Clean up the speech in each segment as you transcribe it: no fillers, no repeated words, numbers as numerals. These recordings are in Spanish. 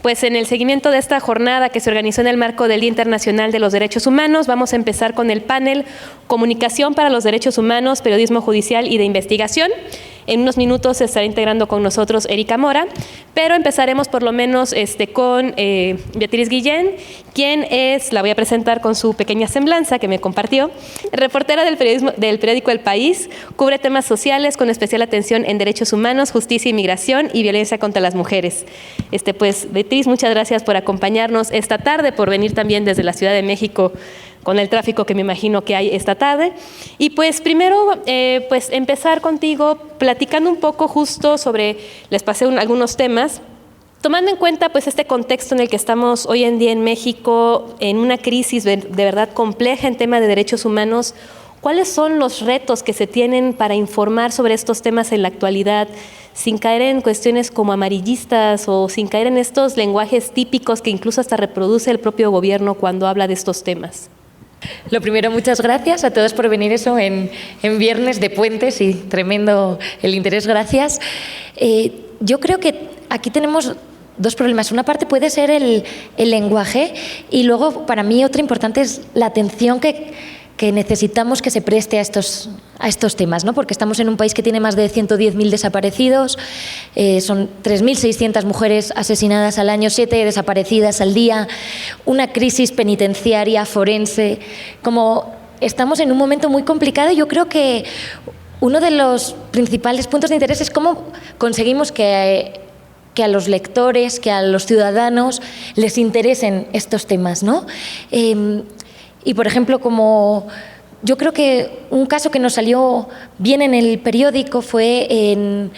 Pues en el seguimiento de esta jornada que se organizó en el marco del Día Internacional de los Derechos Humanos, vamos a empezar con el panel Comunicación para los Derechos Humanos, Periodismo Judicial y de Investigación. En unos minutos se estará integrando con nosotros Erika Mora, pero empezaremos por lo menos con Beatriz Guillén, quien es, la voy a presentar con su pequeña semblanza que me compartió, reportera del periódico El País, cubre temas sociales con especial atención en derechos humanos, justicia, inmigración y violencia contra las mujeres. Pues Beatriz, muchas gracias por acompañarnos esta tarde, por venir también desde la Ciudad de México con el tráfico que me imagino que hay esta tarde. Y pues primero, pues empezar contigo platicando un poco justo sobre, les pasé algunos temas, tomando en cuenta pues este contexto en el que estamos hoy en día en México, en una crisis de verdad compleja en tema de derechos humanos. ¿Cuáles son los retos que se tienen para informar sobre estos temas en la actualidad, sin caer en cuestiones como amarillistas o sin caer en estos lenguajes típicos que incluso hasta reproduce el propio gobierno cuando habla de estos temas? Lo primero, muchas gracias a todos por venir en viernes de puentes y tremendo el interés, gracias. Yo creo que aquí tenemos dos problemas. Una parte puede ser el lenguaje y luego para mí otra importante es la atención que necesitamos que se preste a estos temas, ¿no? Porque estamos en un país que tiene más de 110.000 desaparecidos, son 3.600 mujeres asesinadas al año, 7 desaparecidas al día, una crisis penitenciaria, forense. Como estamos en un momento muy complicado, yo creo que uno de los principales puntos de interés es cómo conseguimos que a los lectores, que a los ciudadanos les interesen estos temas, ¿no? Y, por ejemplo, como yo creo que un caso que nos salió bien en el periódico fue en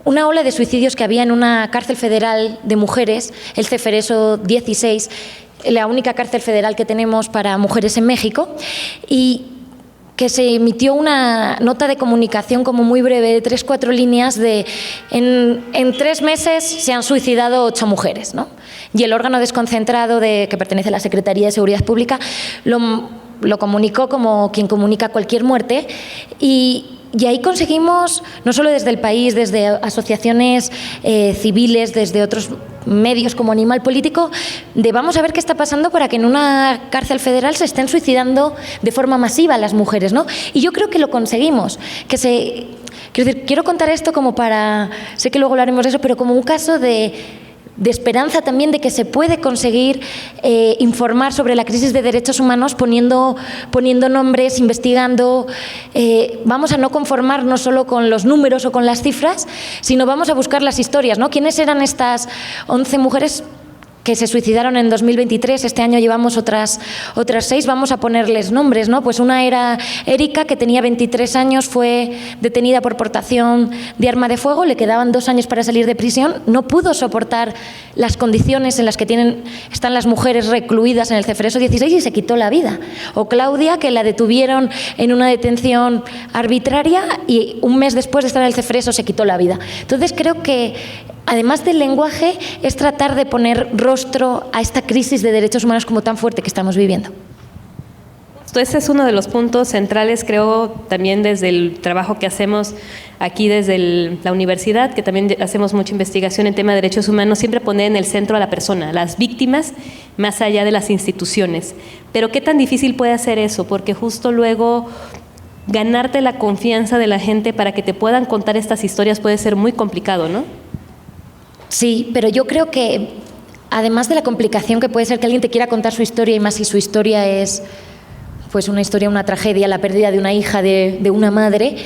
una ola de suicidios que había en una cárcel federal de mujeres, el Ceferezo 16, la única cárcel federal que tenemos para mujeres en México, y que se emitió una nota de comunicación como muy breve, de 3-4 líneas, de en 3 meses se han suicidado 8 mujeres, ¿no? Y el órgano desconcentrado que pertenece a la Secretaría de Seguridad Pública lo comunicó como quien comunica cualquier muerte, y ahí conseguimos, no solo desde el país, desde asociaciones civiles, desde otros medios como Animal Político, vamos a ver qué está pasando para que en una cárcel federal se estén suicidando de forma masiva las mujeres, ¿no? Y yo creo que lo conseguimos. Quiero contar esto como para, sé que luego hablaremos de eso, pero como un caso de esperanza también de que se puede conseguir informar sobre la crisis de derechos humanos poniendo nombres, investigando. Vamos a no conformarnos solo con los números o con las cifras, sino vamos a buscar las historias, ¿no? ¿Quiénes eran estas 11 mujeres que se suicidaron en 2023, este año llevamos otras 6, vamos a ponerles nombres, ¿no? Pues una era Erika, que tenía 23 años, fue detenida por portación de arma de fuego, le quedaban 2 años para salir de prisión, no pudo soportar las condiciones en las que están las mujeres recluidas en el Ceferezo 16 y se quitó la vida. O Claudia, que la detuvieron en una detención arbitraria y un mes después de estar en el Ceferezo se quitó la vida. Entonces creo que además del lenguaje, es tratar de poner rostro a esta crisis de derechos humanos como tan fuerte que estamos viviendo. Ese es uno de los puntos centrales, creo, también desde el trabajo que hacemos aquí desde la universidad, que también hacemos mucha investigación en tema de derechos humanos, siempre poner en el centro a la persona, a las víctimas, más allá de las instituciones. Pero ¿qué tan difícil puede hacer eso? Porque justo luego ganarte la confianza de la gente para que te puedan contar estas historias puede ser muy complicado, ¿no? Sí, pero yo creo que además de la complicación que puede ser que alguien te quiera contar su historia, y más si su historia es pues una historia, una tragedia, la pérdida de una hija, de una madre,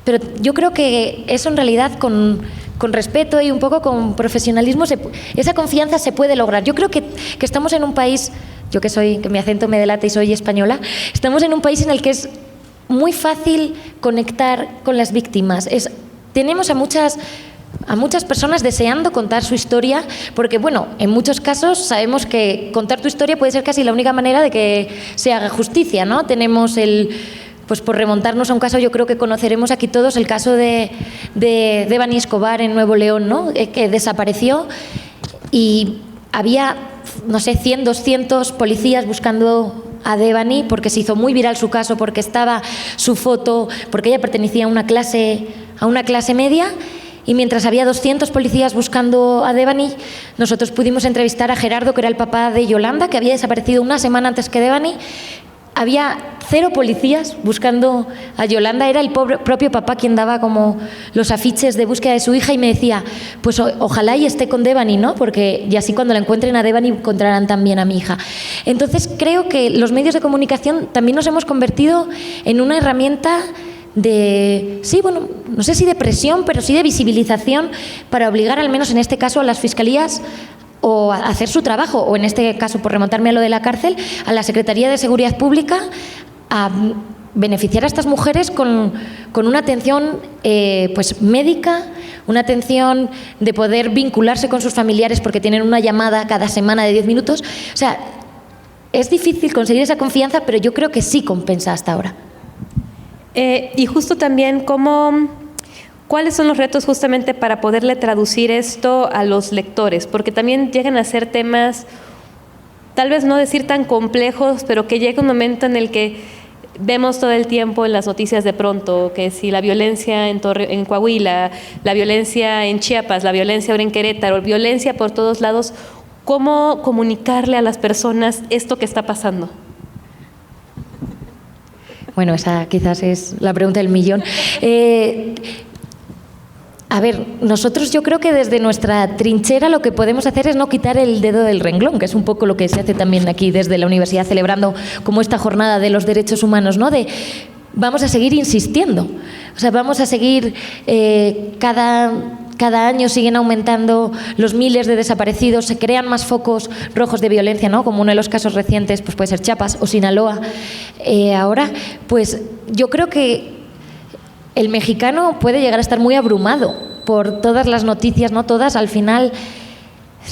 pero yo creo que eso en realidad con respeto y un poco con profesionalismo, esa confianza se puede lograr. Yo creo que estamos en un país, yo que mi acento me delata y soy española, estamos en un país en el que es muy fácil conectar con las víctimas. Tenemos a muchas personas deseando contar su historia, porque bueno, en muchos casos sabemos que contar tu historia puede ser casi la única manera de que se haga justicia, ¿no? Tenemos pues por remontarnos a un caso, yo creo que conoceremos aquí todos el caso de Devani Escobar en Nuevo León, ¿no? Que desapareció y había, no sé, 100, 200 policías buscando a Devani porque se hizo muy viral su caso, porque estaba su foto, porque ella pertenecía a una clase media. Y mientras había 200 policías buscando a Devani, nosotros pudimos entrevistar a Gerardo, que era el papá de Yolanda, que había desaparecido una semana antes que Devani. Había 0 policías buscando a Yolanda, era el propio papá quien daba como los afiches de búsqueda de su hija y me decía, pues ojalá y esté con Devani, ¿no? Porque y así cuando la encuentren a Devani encontrarán también a mi hija. Entonces creo que los medios de comunicación también nos hemos convertido en una herramienta de, sí, bueno, no sé si de presión, pero sí de visibilización para obligar, al menos en este caso, a las fiscalías o a hacer su trabajo, o en este caso, por remontarme a lo de la cárcel, a la Secretaría de Seguridad Pública a beneficiar a estas mujeres con una atención pues médica, una atención de poder vincularse con sus familiares porque tienen una llamada cada semana de 10 minutos. O sea, es difícil conseguir esa confianza, pero yo creo que sí compensa hasta ahora. Y justo también, ¿cuáles son los retos justamente para poderle traducir esto a los lectores? Porque también llegan a ser temas, tal vez no decir tan complejos, pero que llega un momento en el que vemos todo el tiempo en las noticias de pronto, que si la violencia en Coahuila, la violencia en Chiapas, la violencia ahora en Querétaro, violencia por todos lados, ¿cómo comunicarle a las personas esto que está pasando? Bueno, esa quizás es la pregunta del millón. A ver, nosotros yo creo que desde nuestra trinchera lo que podemos hacer es no quitar el dedo del renglón, que es un poco lo que se hace también aquí desde la universidad, celebrando como esta jornada de los derechos humanos, ¿no? De vamos a seguir insistiendo, o sea, vamos a seguir cada año siguen aumentando los miles de desaparecidos, se crean más focos rojos de violencia, ¿no? Como uno de los casos recientes, pues puede ser Chiapas o Sinaloa. Ahora, pues yo creo que el mexicano puede llegar a estar muy abrumado por todas las noticias, no todas, al final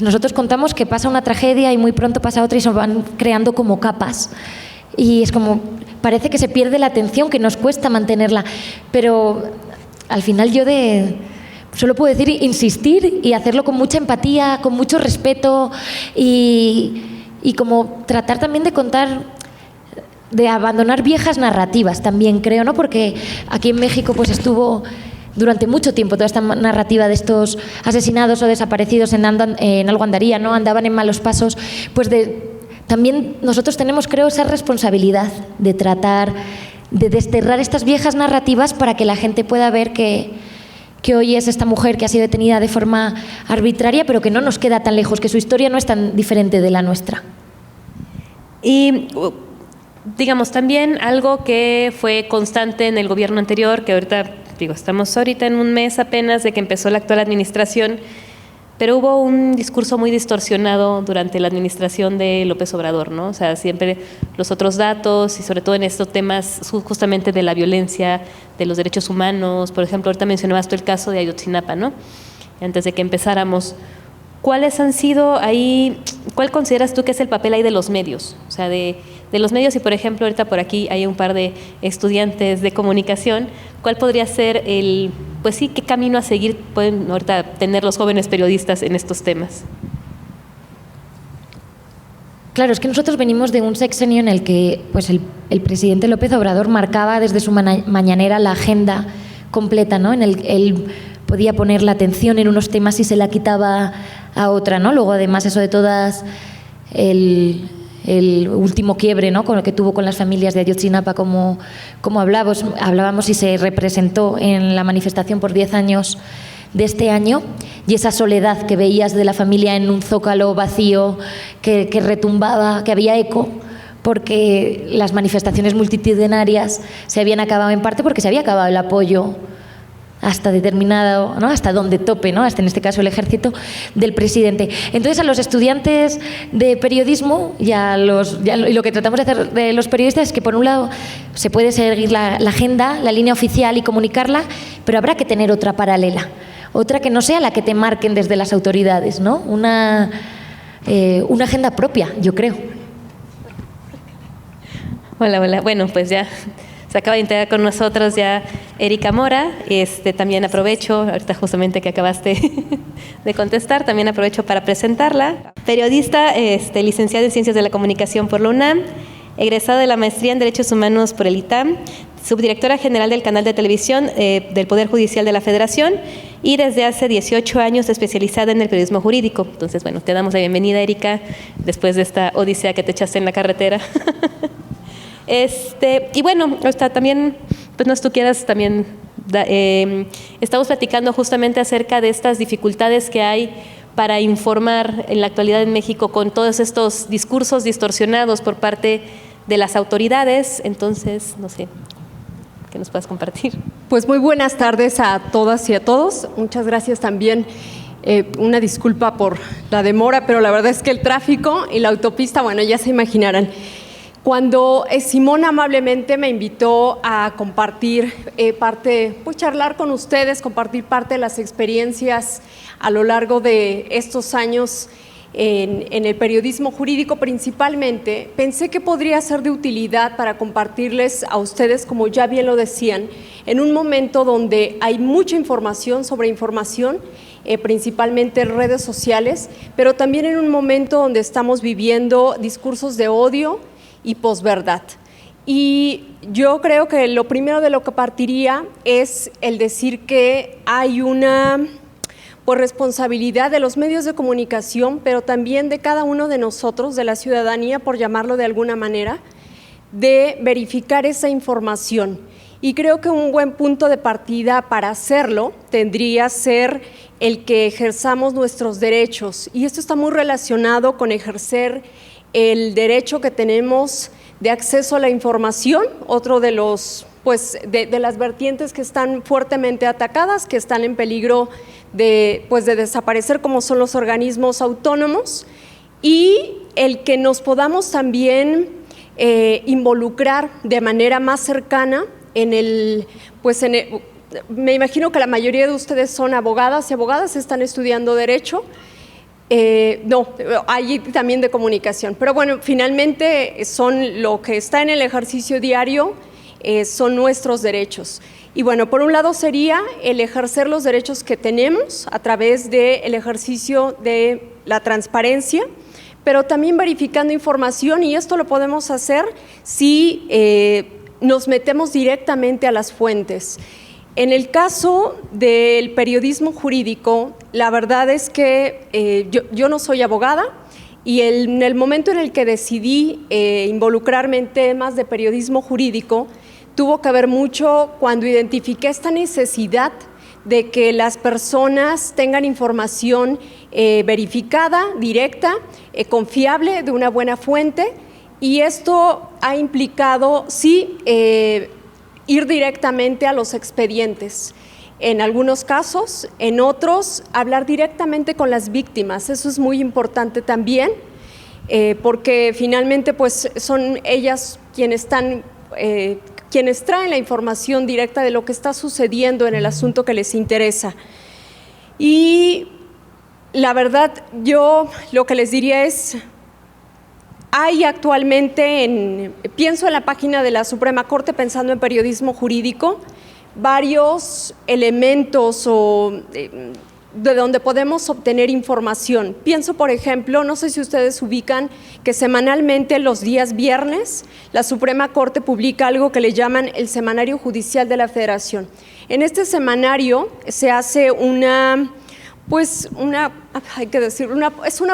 nosotros contamos que pasa una tragedia y muy pronto pasa otra y se van creando como capas. Y es como, parece que se pierde la atención, que nos cuesta mantenerla, pero al final yo solo puedo decir insistir y hacerlo con mucha empatía, con mucho respeto y como tratar también de contar, de abandonar viejas narrativas también, creo, ¿no? Porque aquí en México pues estuvo durante mucho tiempo toda esta narrativa de estos asesinados o desaparecidos en algo andaría, ¿no? Andaban en malos pasos, pues también nosotros tenemos, creo, esa responsabilidad de tratar de desterrar estas viejas narrativas para que la gente pueda ver que hoy es esta mujer que ha sido detenida de forma arbitraria, pero que no nos queda tan lejos, que su historia no es tan diferente de la nuestra. Y digamos, también algo que fue constante en el gobierno anterior, que ahorita, estamos ahorita en un mes apenas de que empezó la actual administración, pero hubo un discurso muy distorsionado durante la administración de López Obrador, ¿no? O sea, siempre los otros datos y sobre todo en estos temas justamente de la violencia, de los derechos humanos. Por ejemplo, ahorita mencionabas tú el caso de Ayotzinapa, ¿no? Antes de que empezáramos, ¿cuáles han sido ahí, cuál consideras tú que es el papel ahí de los medios? O sea, de los medios y, por ejemplo, ahorita por aquí hay un par de estudiantes de comunicación, ¿cuál podría ser pues sí, qué camino a seguir pueden ahorita tener los jóvenes periodistas en estos temas? Claro, es que nosotros venimos de un sexenio en el que pues el presidente López Obrador marcaba desde su mañanera la agenda completa, ¿no? En el que él podía poner la atención en unos temas y se la quitaba a otra, ¿no? Luego, además, eso de todas el último quiebre, ¿no? Con lo que tuvo con las familias de Ayotzinapa, como hablábamos y se representó en la manifestación por 10 años de este año, y esa soledad que veías de la familia en un zócalo vacío que retumbaba, que había eco, porque las manifestaciones multitudinarias se habían acabado en parte porque se había acabado el apoyo hasta determinado, ¿no? Hasta donde tope, ¿no? Hasta en este caso el ejército del presidente. Entonces a los estudiantes de periodismo y lo que tratamos de hacer de los periodistas es que por un lado se puede seguir la agenda, la línea oficial y comunicarla, pero habrá que tener otra paralela, otra que no sea la que te marquen desde las autoridades, ¿no? Una agenda propia, yo creo. Hola. Bueno, pues ya se acaba de integrar con nosotros ya Erika Mora. También aprovecho, ahorita justamente que acabaste de contestar, también aprovecho para presentarla. Periodista, licenciada en Ciencias de la Comunicación por la UNAM, egresada de la maestría en Derechos Humanos por el ITAM, subdirectora general del canal de televisión del Poder Judicial de la Federación y desde hace 18 años especializada en el periodismo jurídico. Entonces, bueno, te damos la bienvenida, Erika, después de esta odisea que te echaste en la carretera. Y bueno, también, pues no sé si tú quieras también, estamos platicando justamente acerca de estas dificultades que hay para informar en la actualidad en México con todos estos discursos distorsionados por parte de las autoridades. Entonces, no sé, ¿qué nos puedas compartir? Pues muy buenas tardes a todas y a todos. Muchas gracias también. Una disculpa por la demora, pero la verdad es que el tráfico y la autopista, bueno, ya se imaginarán. Cuando Simón amablemente me invitó a compartir charlar con ustedes, compartir parte de las experiencias a lo largo de estos años en el periodismo jurídico principalmente, pensé que podría ser de utilidad para compartirles a ustedes, como ya bien lo decían, en un momento donde hay mucha información sobre información, principalmente en redes sociales, pero también en un momento donde estamos viviendo discursos de odio y posverdad. Y yo creo que lo primero de lo que partiría es el decir que hay una responsabilidad de los medios de comunicación, pero también de cada uno de nosotros, de la ciudadanía, por llamarlo de alguna manera, de verificar esa información. Y creo que un buen punto de partida para hacerlo tendría ser el que ejerzamos nuestros derechos. Y esto está muy relacionado con ejercer el derecho que tenemos de acceso a la información, otro de los de las vertientes que están fuertemente atacadas, que están en peligro de desaparecer, como son los organismos autónomos, y el que nos podamos también involucrar de manera más cercana me imagino que la mayoría de ustedes son abogadas y abogadas, están estudiando Derecho. No, hay también de comunicación, pero bueno, finalmente son lo que está en el ejercicio diario, son nuestros derechos. Y bueno, por un lado sería el ejercer los derechos que tenemos a través del ejercicio de la transparencia, pero también verificando información, y esto lo podemos hacer si nos metemos directamente a las fuentes. En el caso del periodismo jurídico, la verdad es que yo no soy abogada, y en el momento en el que decidí involucrarme en temas de periodismo jurídico, tuvo que ver mucho cuando identifiqué esta necesidad de que las personas tengan información verificada, directa, confiable, de una buena fuente, y esto ha implicado, sí, ir directamente a los expedientes. En algunos casos, en otros, hablar directamente con las víctimas. Eso es muy importante también, porque finalmente son ellas quienes traen la información directa de lo que está sucediendo en el asunto que les interesa. Y la verdad, yo lo que les diría es, hay actualmente, pienso en la página de la Suprema Corte, pensando en periodismo jurídico, varios elementos de donde podemos obtener información. Pienso, por ejemplo, no sé si ustedes ubican que semanalmente los días viernes la Suprema Corte publica algo que le llaman el Semanario Judicial de la Federación. En este semanario se hace es una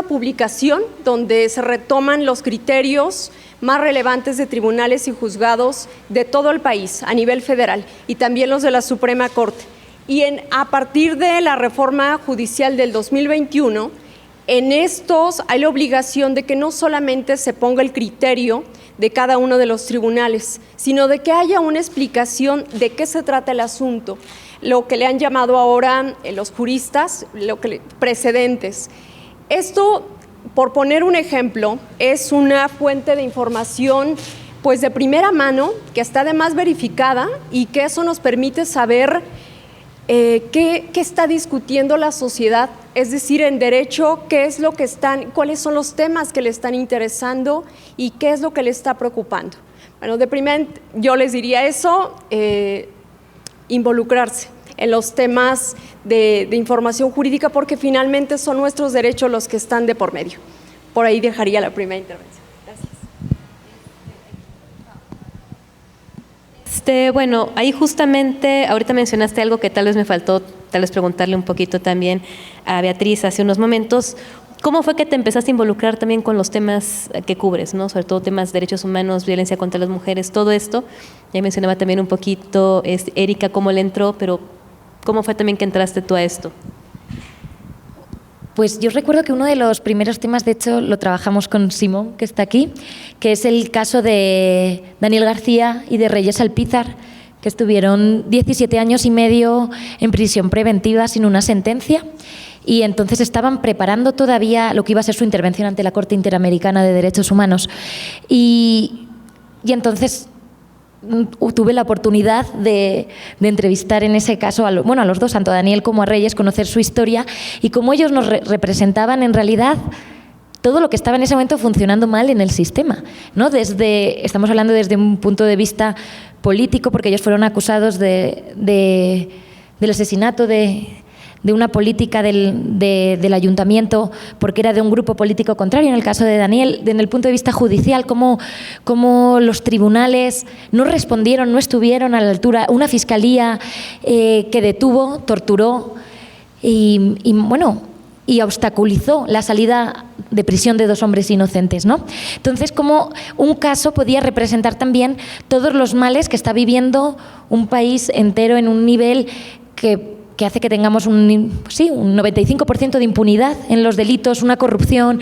publicación donde se retoman los criterios más relevantes de tribunales y juzgados de todo el país a nivel federal y también los de la Suprema Corte. Y a partir de la reforma judicial del 2021, en estos hay la obligación de que no solamente se ponga el criterio de cada uno de los tribunales, sino de que haya una explicación de qué se trata el asunto, lo que le han llamado ahora los juristas, precedentes. Esto, por poner un ejemplo, es una fuente de información de primera mano, que está además verificada, y que eso nos permite saber qué está discutiendo la sociedad, es decir, en derecho, cuáles son los temas que le están interesando y qué es lo que le está preocupando. Bueno, de primera yo les diría eso, involucrarse en los temas de información jurídica, porque finalmente son nuestros derechos los que están de por medio. Por ahí dejaría la primera intervención. Bueno, ahí justamente, ahorita mencionaste algo que tal vez me faltó, tal vez preguntarle un poquito también a Beatriz hace unos momentos. ¿Cómo fue que te empezaste a involucrar también con los temas que cubres, ¿no? Sobre todo temas de derechos humanos, violencia contra las mujeres, todo esto? Ya mencionaba también un poquito Erika cómo le entró, pero ¿cómo fue también que entraste tú a esto? Pues yo recuerdo que uno de los primeros temas, de hecho, lo trabajamos con Simón, que está aquí, que es el caso de Daniel García y de Reyes Alpizar, que estuvieron 17 años y medio en prisión preventiva sin una sentencia, y entonces estaban preparando todavía lo que iba a ser su intervención ante la Corte Interamericana de Derechos Humanos. Y entonces tuve la oportunidad de entrevistar en ese caso a los dos, tanto a Daniel como a Reyes, conocer su historia y cómo ellos nos representaban en realidad todo lo que estaba en ese momento funcionando mal en el sistema, ¿no? Estamos hablando desde un punto de vista político, porque ellos fueron acusados del asesinato de una política del ayuntamiento porque era de un grupo político contrario. En el caso de Daniel, desde el punto de vista judicial, cómo los tribunales no respondieron, no estuvieron a la altura. Una fiscalía que detuvo, torturó y obstaculizó la salida de prisión de 2 hombres inocentes, ¿no? Entonces, como un caso podía representar también todos los males que está viviendo un país entero en un nivel que hace que tengamos un 95% de impunidad en los delitos, una corrupción.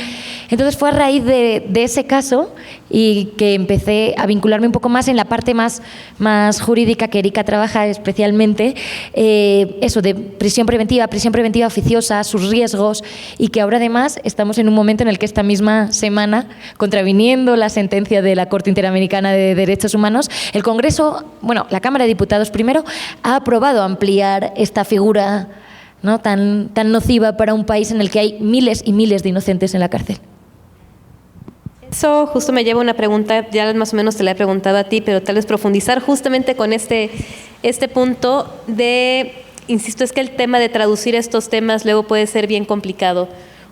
Entonces fue a raíz de ese caso y que empecé a vincularme un poco más en la parte más jurídica que Erika trabaja especialmente, eso de prisión preventiva oficiosa, sus riesgos, y que ahora además estamos en un momento en el que esta misma semana, contraviniendo la sentencia de la Corte Interamericana de Derechos Humanos, el Congreso, la Cámara de Diputados primero, ha aprobado ampliar esta figura, ¿no?, tan nociva para un país en el que hay miles y miles de inocentes en la cárcel. Eso justo me lleva a una pregunta, ya más o menos te la he preguntado a ti, pero tal vez profundizar justamente con este punto de, insisto, es que el tema de traducir estos temas luego puede ser bien complicado.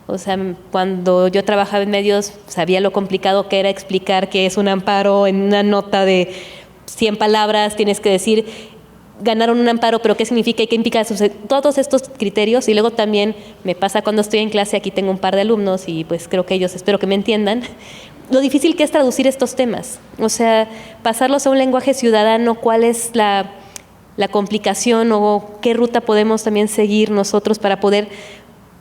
O sea, cuando yo trabajaba en medios, sabía lo complicado que era explicar qué es un amparo en una nota de 100 palabras, tienes que decir ganaron un amparo, pero qué significa y qué implica todos estos criterios. Y luego también me pasa cuando estoy en clase, aquí tengo un par de alumnos y pues creo que ellos espero que me entiendan, lo difícil que es traducir estos temas, o sea, pasarlos a un lenguaje ciudadano, cuál es la complicación o qué ruta podemos también seguir nosotros para poder,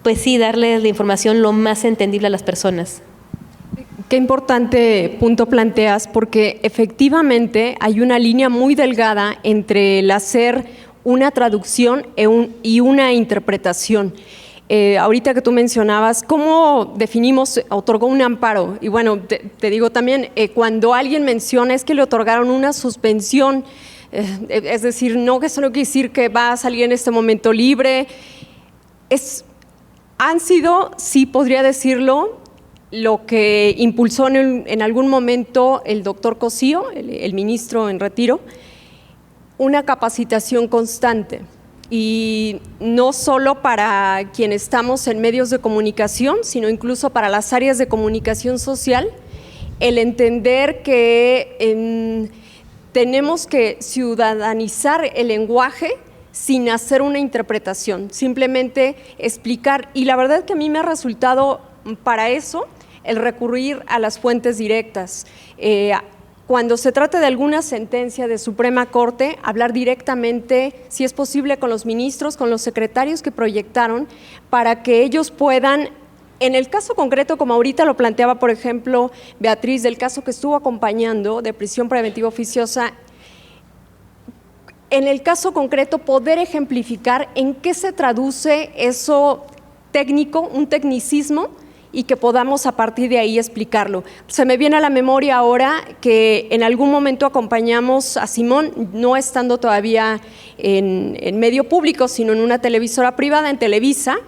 pues sí, darles la información lo más entendible a las personas. Qué importante punto planteas, porque efectivamente hay una línea muy delgada entre el hacer una traducción y una interpretación. Ahorita que tú mencionabas, ¿cómo definimos otorgó un amparo? Y bueno, te digo también, cuando alguien menciona es que le otorgaron una suspensión, es decir, no, que eso no quiere decir que va a salir en este momento libre. Han sido, sí podría decirlo, lo que impulsó en algún momento el doctor Cosío, el ministro en retiro, una capacitación constante. Y no solo para quienes estamos en medios de comunicación, sino incluso para las áreas de comunicación social, el entender que tenemos que ciudadanizar el lenguaje sin hacer una interpretación, simplemente explicar. Y la verdad que a mí me ha resultado para eso el recurrir a las fuentes directas. Cuando se trata de alguna sentencia de Suprema Corte, hablar directamente, si es posible, con los ministros, con los secretarios que proyectaron, para que ellos puedan, en el caso concreto, como ahorita lo planteaba, por ejemplo, Beatriz, del caso que estuvo acompañando de prisión preventiva oficiosa, en el caso concreto poder ejemplificar en qué se traduce eso técnico, un tecnicismo, y que podamos a partir de ahí explicarlo. Se me viene a la memoria ahora que en algún momento acompañamos a Simón, no estando todavía en medio público, sino en una televisora privada, en Televisa,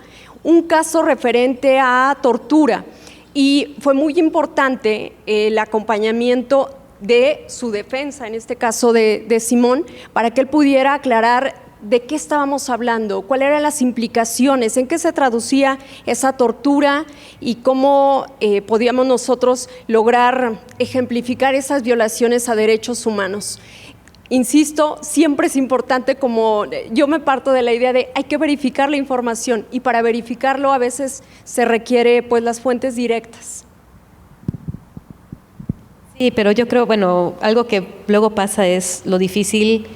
un caso referente a tortura. Y fue muy importante el acompañamiento de su defensa, en este caso de Simón, para que él pudiera aclarar de qué estábamos hablando, cuáles eran las implicaciones, en qué se traducía esa tortura y cómo podíamos nosotros lograr ejemplificar esas violaciones a derechos humanos. insisto, siempre es importante, como yo me parto de la idea de hay que verificar la información y para verificarlo a veces se requiere pues las fuentes directas. Sí, pero yo creo, bueno, algo que luego pasa es lo difícil.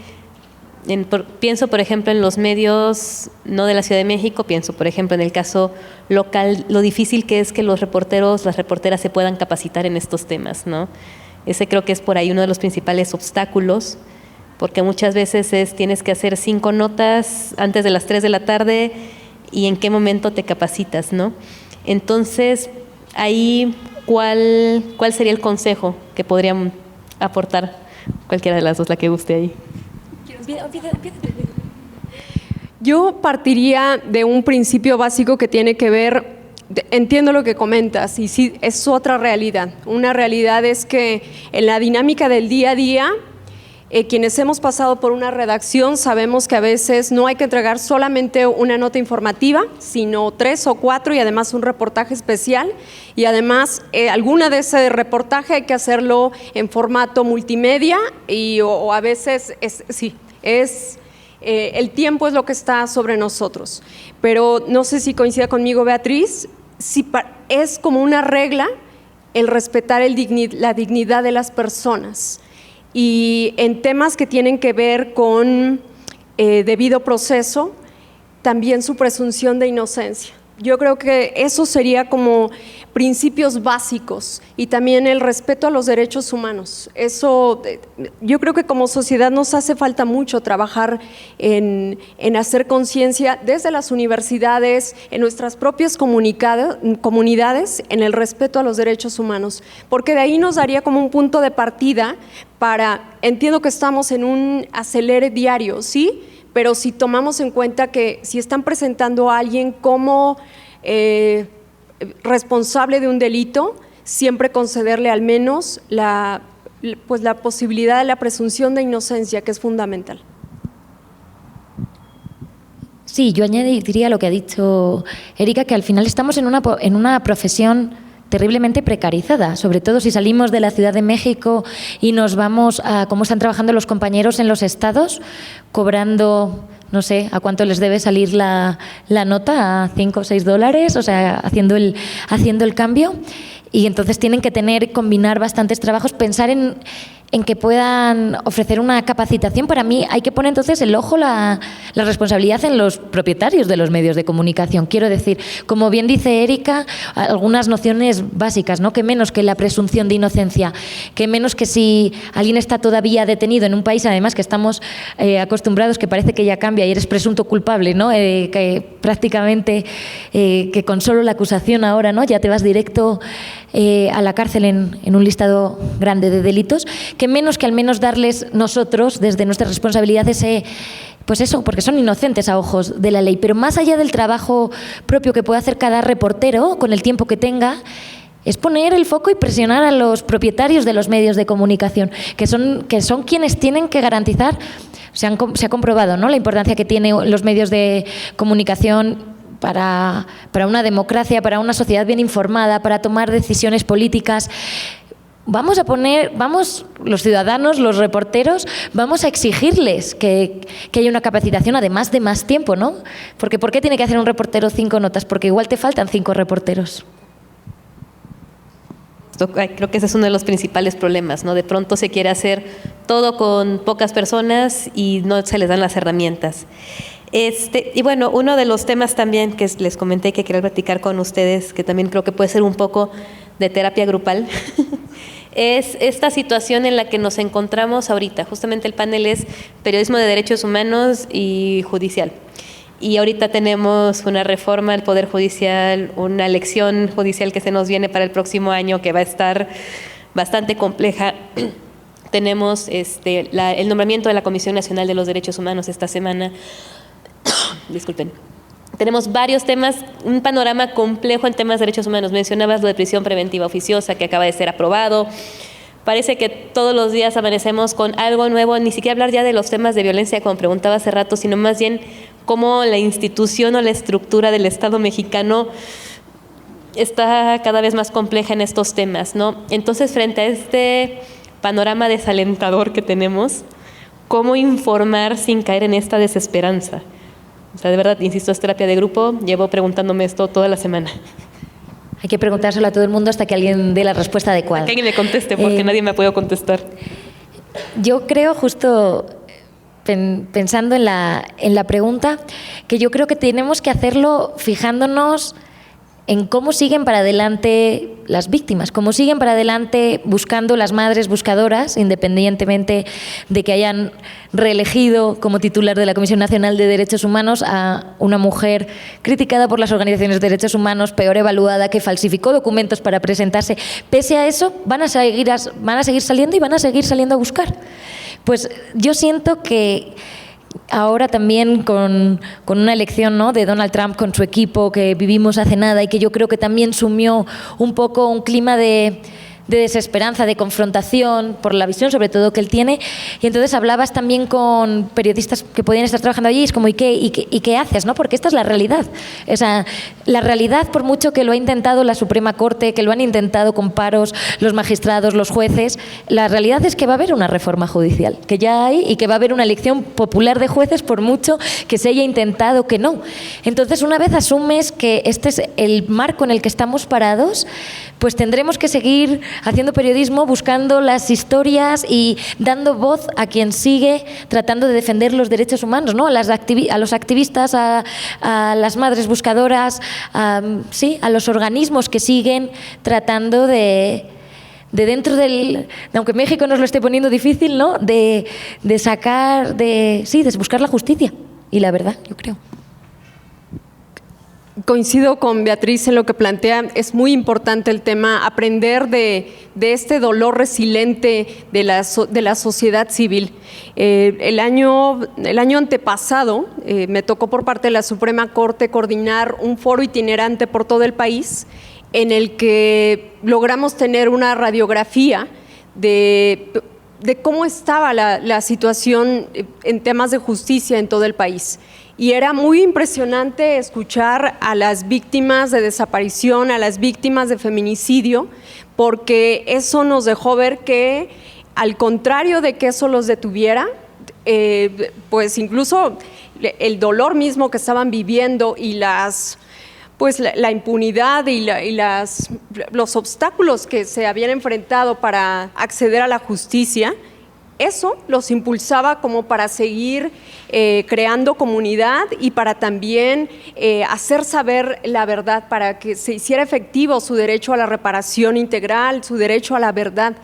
Pienso, por ejemplo, en los medios, no de la Ciudad de México, pienso, por ejemplo, en el caso local, lo difícil que es que los reporteros, las reporteras se puedan capacitar en estos temas, ¿no? Ese creo que es por ahí uno de los principales obstáculos, porque muchas veces tienes que hacer 5 notas antes de las 3 de la tarde y en qué momento te capacitas, ¿no? Entonces, ahí, ¿cuál sería el consejo que podrían aportar cualquiera de las dos, la que guste ahí? Yo partiría de un principio básico que tiene que ver, entiendo lo que comentas, y sí, es otra realidad. Una realidad es que en la dinámica del día a día, quienes hemos pasado por una redacción sabemos que a veces no hay que entregar solamente una nota informativa, sino 3 o 4 y además un reportaje especial. Y además, alguna de ese reportaje hay que hacerlo en formato multimedia o a veces, el tiempo es lo que está sobre nosotros. Pero no sé si coincida conmigo, Beatriz, es como una regla el respetar la dignidad de las personas. Y en temas que tienen que ver con debido proceso, también su presunción de inocencia. Yo creo que eso sería como principios básicos y también el respeto a los derechos humanos. Eso, yo creo que como sociedad nos hace falta mucho trabajar en hacer conciencia desde las universidades, en nuestras propias comunidades, en el respeto a los derechos humanos, porque de ahí nos daría como un punto de partida entiendo que estamos en un acelere diario, ¿sí? Pero si tomamos en cuenta que si están presentando a alguien como responsable de un delito, siempre concederle al menos la posibilidad de la presunción de inocencia, que es fundamental. Sí, yo añadiría lo que ha dicho Erika, que al final estamos en una profesión terriblemente precarizada, sobre todo si salimos de la Ciudad de México y nos vamos a cómo están trabajando los compañeros en los estados, cobrando, no sé, a cuánto les debe salir la nota, a $5 o $6, o sea, haciendo el cambio. Y entonces tienen que combinar bastantes trabajos, pensar en que puedan ofrecer una capacitación. Para mí hay que poner entonces el ojo, la responsabilidad en los propietarios de los medios de comunicación. Quiero decir, como bien dice Erika, algunas nociones básicas, ¿no? Que menos que la presunción de inocencia, que menos que si alguien está todavía detenido en un país, además que estamos acostumbrados, que parece que ya cambia y eres presunto culpable, ¿no? Que prácticamente que con solo la acusación ahora, ¿no? Ya te vas directo a la cárcel en un listado grande de delitos, que menos que al menos darles nosotros, desde nuestra responsabilidad, pues eso, porque son inocentes a ojos de la ley. Pero más allá del trabajo propio que puede hacer cada reportero con el tiempo que tenga, es poner el foco y presionar a los propietarios de los medios de comunicación, que son quienes tienen que garantizar, se ha comprobado, ¿no?, la importancia que tienen los medios de comunicación para una democracia, para una sociedad bien informada, para tomar decisiones políticas. Vamos los ciudadanos, los reporteros, vamos a exigirles que haya una capacitación, además de más tiempo, ¿no? Porque ¿por qué tiene que hacer un reportero 5 notas? Porque igual te faltan 5 reporteros. Creo que ese es uno de los principales problemas, ¿no? De pronto se quiere hacer todo con pocas personas y no se les dan las herramientas. Y bueno, uno de los temas también que les comenté que quería platicar con ustedes, que también creo que puede ser un poco de terapia grupal, es esta situación en la que nos encontramos ahorita. Justamente el panel es periodismo de derechos humanos y judicial. Y ahorita tenemos una reforma al Poder Judicial, una elección judicial que se nos viene para el próximo año que va a estar bastante compleja. Tenemos el nombramiento de la Comisión Nacional de los Derechos Humanos esta semana. Disculpen. Tenemos varios temas, un panorama complejo en temas de derechos humanos. Mencionabas lo de prisión preventiva oficiosa que acaba de ser aprobado. Parece que todos los días amanecemos con algo nuevo, ni siquiera hablar ya de los temas de violencia, como preguntaba hace rato, sino más bien cómo la institución o la estructura del Estado mexicano está cada vez más compleja en estos temas, ¿no? Entonces, frente a este panorama desalentador que tenemos, cómo informar sin caer en esta desesperanza. O sea, de verdad, insisto, es terapia de grupo, llevo preguntándome esto toda la semana. Hay que preguntárselo a todo el mundo hasta que alguien dé la respuesta adecuada. Que alguien me conteste, porque nadie me ha podido contestar. Yo creo, justo pensando en la pregunta, que yo creo que tenemos que hacerlo fijándonos en cómo siguen para adelante las víctimas, cómo siguen para adelante buscando las madres buscadoras, independientemente de que hayan reelegido como titular de la Comisión Nacional de Derechos Humanos a una mujer criticada por las organizaciones de derechos humanos, peor evaluada, que falsificó documentos para presentarse. Pese a eso, van a seguir saliendo y van a seguir saliendo a buscar. Pues yo siento que ahora también con una elección, ¿no?, de Donald Trump con su equipo que vivimos hace nada y que yo creo que también sumió un poco un clima de desesperanza, de confrontación, por la visión sobre todo que él tiene. Y entonces hablabas también con periodistas que podían estar trabajando allí y es como, ¿y qué haces?, ¿no? Porque esta es la realidad. O sea, la realidad, por mucho que lo ha intentado la Suprema Corte, que lo han intentado con paros los magistrados, los jueces, la realidad es que va a haber una reforma judicial, que ya hay, y que va a haber una elección popular de jueces por mucho que se haya intentado que no. Entonces, una vez asumes que este es el marco en el que estamos parados, pues tendremos que seguir haciendo periodismo, buscando las historias y dando voz a quien sigue tratando de defender los derechos humanos, ¿no? A los activistas, a las madres buscadoras, a los organismos que siguen tratando de dentro del, aunque México nos lo esté poniendo difícil, ¿no?, de sacar, de buscar la justicia y la verdad, yo creo. Coincido con Beatriz en lo que plantea. Es muy importante el tema, aprender de este dolor resiliente de la sociedad civil. El año antepasado me tocó por parte de la Suprema Corte coordinar un foro itinerante por todo el país en el que logramos tener una radiografía de cómo estaba la situación en temas de justicia en todo el país. Y era muy impresionante escuchar a las víctimas de desaparición, a las víctimas de feminicidio, porque eso nos dejó ver que, al contrario de que eso los detuviera, pues incluso el dolor mismo que estaban viviendo y la impunidad y los obstáculos que se habían enfrentado para acceder a la justicia, eso los impulsaba como para seguir creando comunidad y para también hacer saber la verdad, para que se hiciera efectivo su derecho a la reparación integral, su derecho a la verdad.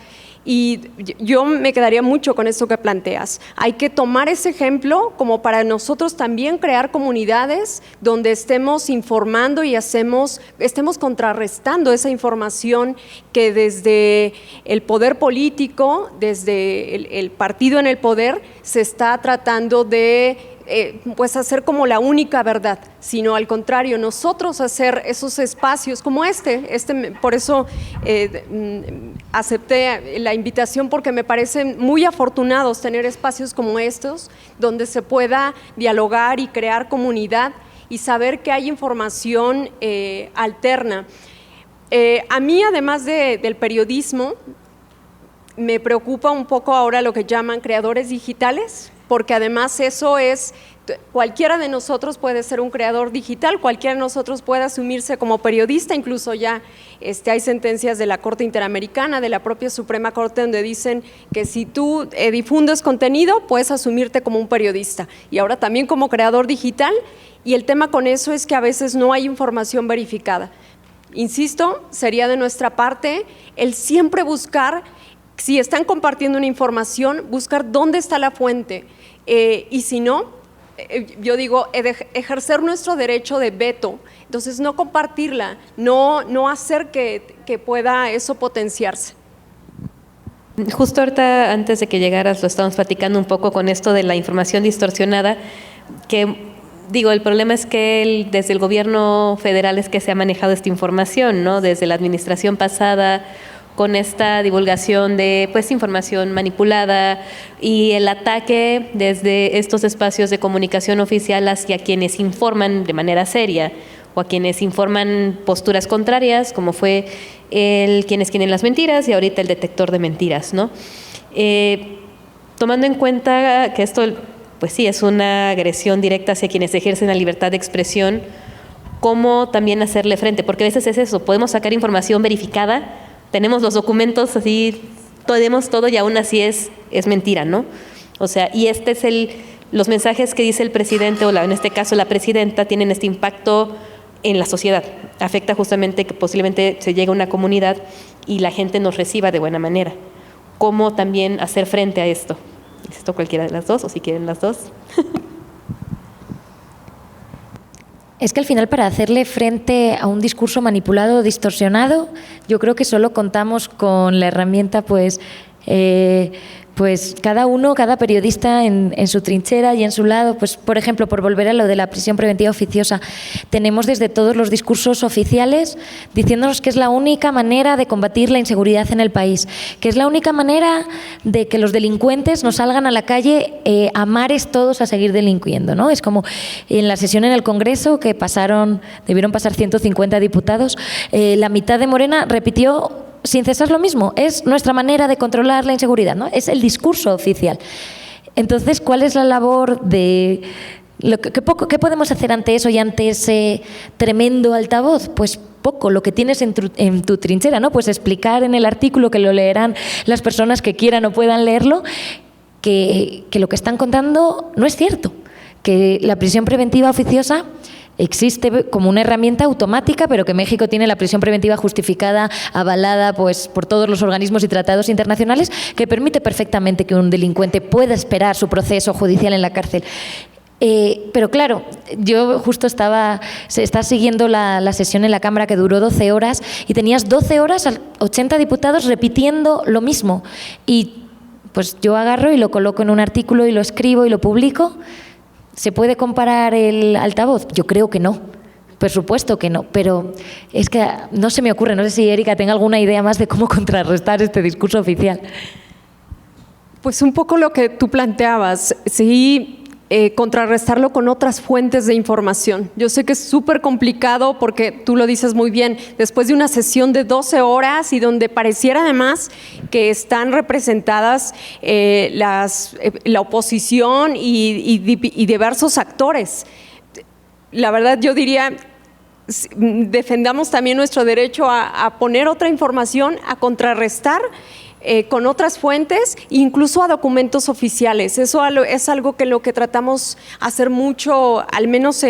Y yo me quedaría mucho con esto que planteas. Hay que tomar ese ejemplo como para nosotros también crear comunidades donde estemos informando y estemos contrarrestando esa información que desde el poder político, desde el partido en el poder, se está tratando de pues hacer como la única verdad, sino al contrario, nosotros hacer esos espacios como por eso acepté la invitación, porque me parecen muy afortunados tener espacios como estos, donde se pueda dialogar y crear comunidad y saber que hay información alterna. A mí, además del periodismo, me preocupa un poco ahora lo que llaman creadores digitales, porque además eso es, cualquiera de nosotros puede ser un creador digital, cualquiera de nosotros puede asumirse como periodista, incluso ya hay sentencias de la Corte Interamericana, de la propia Suprema Corte, donde dicen que si tú difundes contenido, puedes asumirte como un periodista, y ahora también como creador digital, y el tema con eso es que a veces no hay información verificada. Insisto, sería de nuestra parte el siempre buscar, si están compartiendo una información, buscar dónde está la fuente, y si no, yo digo, ejercer nuestro derecho de veto, entonces no compartirla, no hacer que pueda eso potenciarse. Justo ahorita, antes de que llegaras, lo estábamos platicando un poco con esto de la información distorsionada, que digo, el problema es que desde el gobierno federal es que se ha manejado esta información, ¿no? Desde la administración pasada, con esta divulgación de información manipulada y el ataque desde estos espacios de comunicación oficial hacia quienes informan de manera seria o a quienes informan posturas contrarias, como fue quienes quieren las mentiras y ahorita el detector de mentiras, ¿no? tomando en cuenta que esto, pues sí, es una agresión directa hacia quienes ejercen la libertad de expresión, ¿cómo también hacerle frente? Porque a veces es eso, podemos sacar información verificada, tenemos los documentos así, tenemos todo y aún así es mentira, ¿no? O sea, y los mensajes que dice el presidente o en este caso la presidenta tienen este impacto en la sociedad. Afecta justamente que posiblemente se llegue a una comunidad y la gente nos reciba de buena manera. ¿Cómo también hacer frente a esto? ¿Es esto cualquiera de las dos o si quieren las dos? Es que al final, para hacerle frente a un discurso manipulado o distorsionado, yo creo que solo contamos con la herramienta, pues cada periodista en su trinchera y en su lado. Pues, por ejemplo, por volver a lo de la prisión preventiva oficiosa, tenemos desde todos los discursos oficiales diciéndonos que es la única manera de combatir la inseguridad en el país, que es la única manera de que los delincuentes no salgan a la calle a mares todos a seguir delinquiendo, ¿no? Es como en la sesión en el Congreso que debieron pasar 150 diputados, la mitad de Morena repitió sin cesar lo mismo. Es nuestra manera de controlar la inseguridad, ¿no? Es el discurso oficial. Entonces, ¿cuál es la labor de qué podemos hacer ante eso y ante ese tremendo altavoz? Pues poco, lo que tienes en tu trinchera, ¿no? Pues explicar en el artículo, que lo leerán las personas que quieran o puedan leerlo, que lo que están contando no es cierto, que la prisión preventiva oficiosa existe como una herramienta automática, pero que México tiene la prisión preventiva justificada, avalada pues por todos los organismos y tratados internacionales, que permite perfectamente que un delincuente pueda esperar su proceso judicial en la cárcel. Pero claro, yo justo estaba siguiendo la sesión en la Cámara, que duró 12 horas, y tenías 12 horas a 80 diputados repitiendo lo mismo. Y pues yo agarro y lo coloco en un artículo y lo escribo y lo publico. ¿Se puede comparar el altavoz? Yo creo que no. Por supuesto que no, pero es que no se me ocurre. No sé si Erika tenga alguna idea más de cómo contrarrestar este discurso oficial. Pues un poco lo que tú planteabas, sí, contrarrestarlo con otras fuentes de información. Yo sé que es súper complicado porque tú lo dices muy bien, después de una sesión de 12 horas y donde pareciera además que están representadas la oposición y diversos actores. La verdad, yo diría, defendamos también nuestro derecho a poner otra información, a contrarrestar con otras fuentes, incluso a documentos oficiales. Eso es algo que lo que tratamos hacer mucho, al menos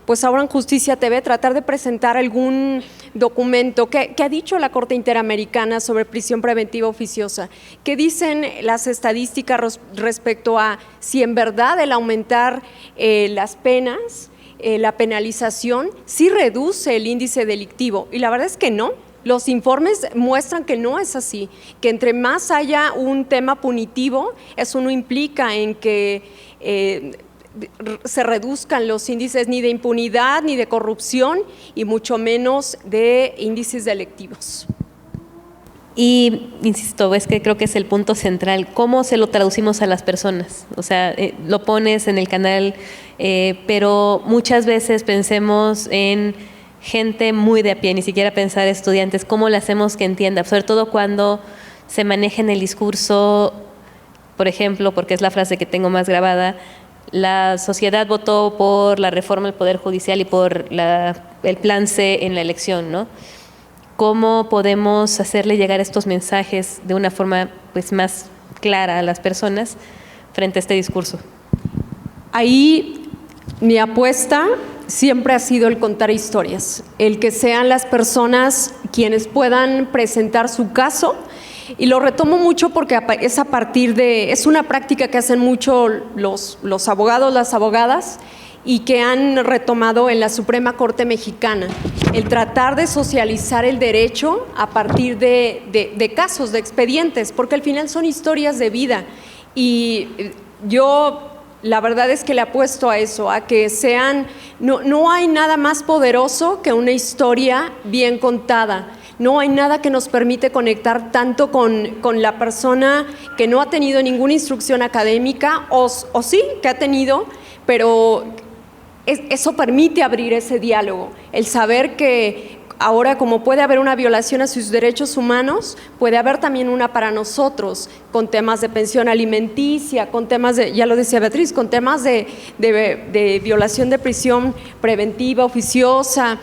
pues ahora en Justicia TV, tratar de presentar algún documento que ha dicho la Corte Interamericana sobre prisión preventiva oficiosa, que dicen las estadísticas respecto a si en verdad el aumentar las penas, la penalización, sí reduce el índice delictivo, y la verdad es que no. Los informes muestran que no es así, que entre más haya un tema punitivo, eso no implica en que se reduzcan los índices ni de impunidad, ni de corrupción, y mucho menos de índices delictivos. Y, insisto, es que creo que es el punto central. ¿Cómo se lo traducimos a las personas? O sea, lo pones en el canal, pero muchas veces pensemos en gente muy de a pie, ni siquiera pensar estudiantes, ¿cómo le hacemos que entienda? Sobre todo cuando se maneja en el discurso, por ejemplo, porque es la frase que tengo más grabada, la sociedad votó por la reforma del Poder Judicial y por el plan C en la elección, ¿no? ¿Cómo podemos hacerle llegar estos mensajes de una forma pues más clara a las personas frente a este discurso? Ahí mi apuesta siempre ha sido el contar historias, el que sean las personas quienes puedan presentar su caso, y lo retomo mucho porque es una práctica que hacen mucho los abogados, las abogadas, y que han retomado en la Suprema Corte Mexicana, el tratar de socializar el derecho a partir de casos, de expedientes, porque al final son historias de vida, y yo la verdad es que le apuesto a eso, a que no hay nada más poderoso que una historia bien contada. No hay nada que nos permite conectar tanto con la persona que no ha tenido ninguna instrucción académica, o sí, que ha tenido, pero eso permite abrir ese diálogo, el saber que Ahora, como puede haber una violación a sus derechos humanos, puede haber también una para nosotros, con temas de pensión alimenticia, con temas de, ya lo decía Beatriz, con temas de violación de prisión preventiva, oficiosa.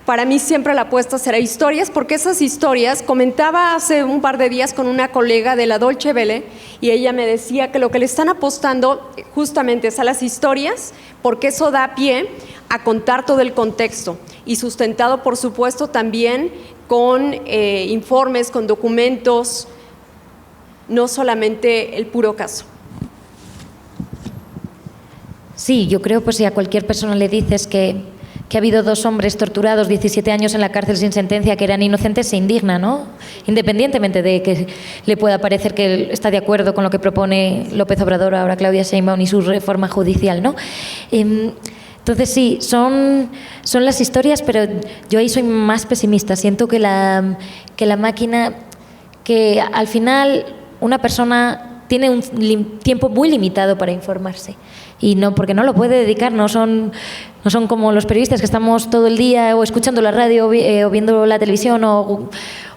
Para mí siempre la apuesta será historias, porque esas historias, comentaba hace un par de días con una colega de la Deutsche Welle, y ella me decía que lo que le están apostando justamente es a las historias, porque eso da pie a contar todo el contexto, y sustentado, por supuesto, también con informes, con documentos, no solamente el puro caso. Sí, yo creo, pues si a cualquier persona le dices que ha habido 2 hombres torturados 17 años en la cárcel sin sentencia que eran inocentes, se indigna, ¿no? Independientemente de que le pueda parecer que él está de acuerdo con lo que propone López Obrador, ahora Claudia Sheinbaum, y su reforma judicial, ¿no? Entonces sí, son las historias, pero yo ahí soy más pesimista. Siento que la máquina, que al final una persona tiene un tiempo muy limitado para informarse, y no, porque no lo puede dedicar, no son como los periodistas que estamos todo el día o escuchando la radio o viendo la televisión o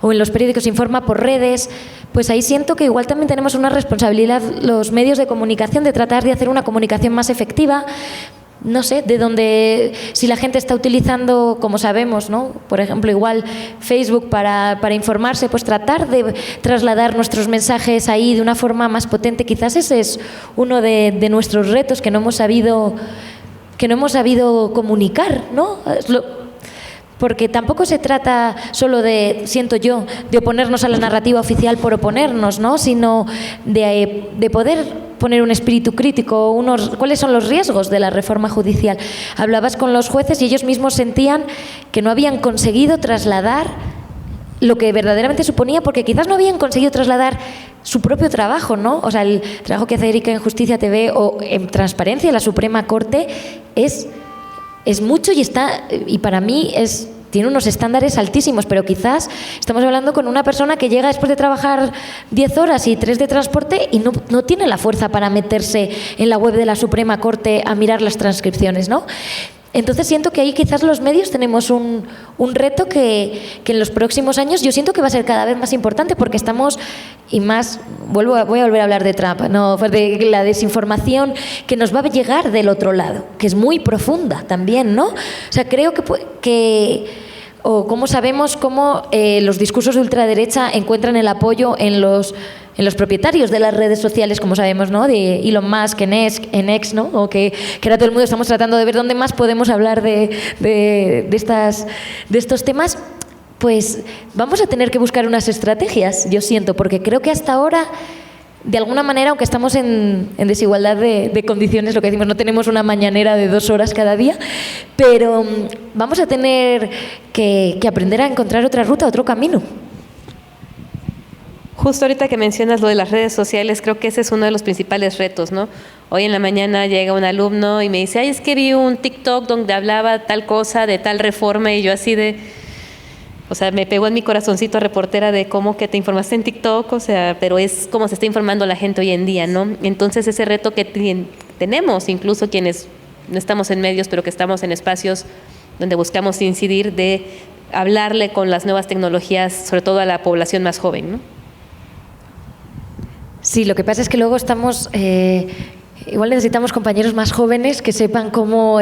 en los periódicos, se informa por redes. Pues ahí siento que igual también tenemos una responsabilidad los medios de comunicación de tratar de hacer una comunicación más efectiva. No sé, de donde, si la gente está utilizando, como sabemos, ¿no? Por ejemplo, igual Facebook para informarse, pues tratar de trasladar nuestros mensajes ahí de una forma más potente. Quizás ese es uno de nuestros retos que no hemos sabido comunicar, ¿no? Porque tampoco se trata solo de, siento yo, de oponernos a la narrativa oficial por oponernos, ¿no? Sino de poder poner un espíritu crítico, cuáles son los riesgos de la reforma judicial. Hablabas con los jueces y ellos mismos sentían que no habían conseguido trasladar lo que verdaderamente suponía, porque quizás no habían conseguido trasladar su propio trabajo, ¿no? O sea, el trabajo que hace Erika en Justicia TV o en Transparencia, la Suprema Corte, es mucho y para mí tiene unos estándares altísimos, pero quizás estamos hablando con una persona que llega después de trabajar 10 horas y 3 de transporte y no tiene la fuerza para meterse en la web de la Suprema Corte a mirar las transcripciones, ¿no? Entonces siento que ahí quizás los medios tenemos un reto que en los próximos años yo siento que va a ser cada vez más importante, porque estamos, y más, voy a volver a hablar de Trump, ¿no? De la desinformación que nos va a llegar del otro lado, que es muy profunda también, ¿no? O sea, creo o cómo sabemos cómo los discursos de ultraderecha encuentran el apoyo en los propietarios de las redes sociales, como sabemos, ¿no? De Elon Musk en X, ¿no? O que ahora todo el mundo estamos tratando de ver dónde más podemos hablar de estos temas. Pues vamos a tener que buscar unas estrategias, yo siento, porque creo que hasta ahora, de alguna manera, aunque estamos en desigualdad de condiciones, lo que decimos, no tenemos una mañanera de 2 horas cada día, pero vamos a tener que aprender a encontrar otra ruta, otro camino. Justo ahorita que mencionas lo de las redes sociales, creo que ese es uno de los principales retos, ¿no? Hoy en la mañana llega un alumno y me dice, es que vi un TikTok donde hablaba tal cosa, de tal reforma, y yo así me pegó en mi corazoncito reportera de cómo que te informaste en TikTok, pero es como se está informando la gente hoy en día, ¿no? Entonces ese reto que tenemos, incluso quienes no estamos en medios, pero que estamos en espacios donde buscamos incidir, de hablarle con las nuevas tecnologías, sobre todo a la población más joven, ¿no? Sí, lo que pasa es que luego estamos, igual necesitamos compañeros más jóvenes que sepan cómo,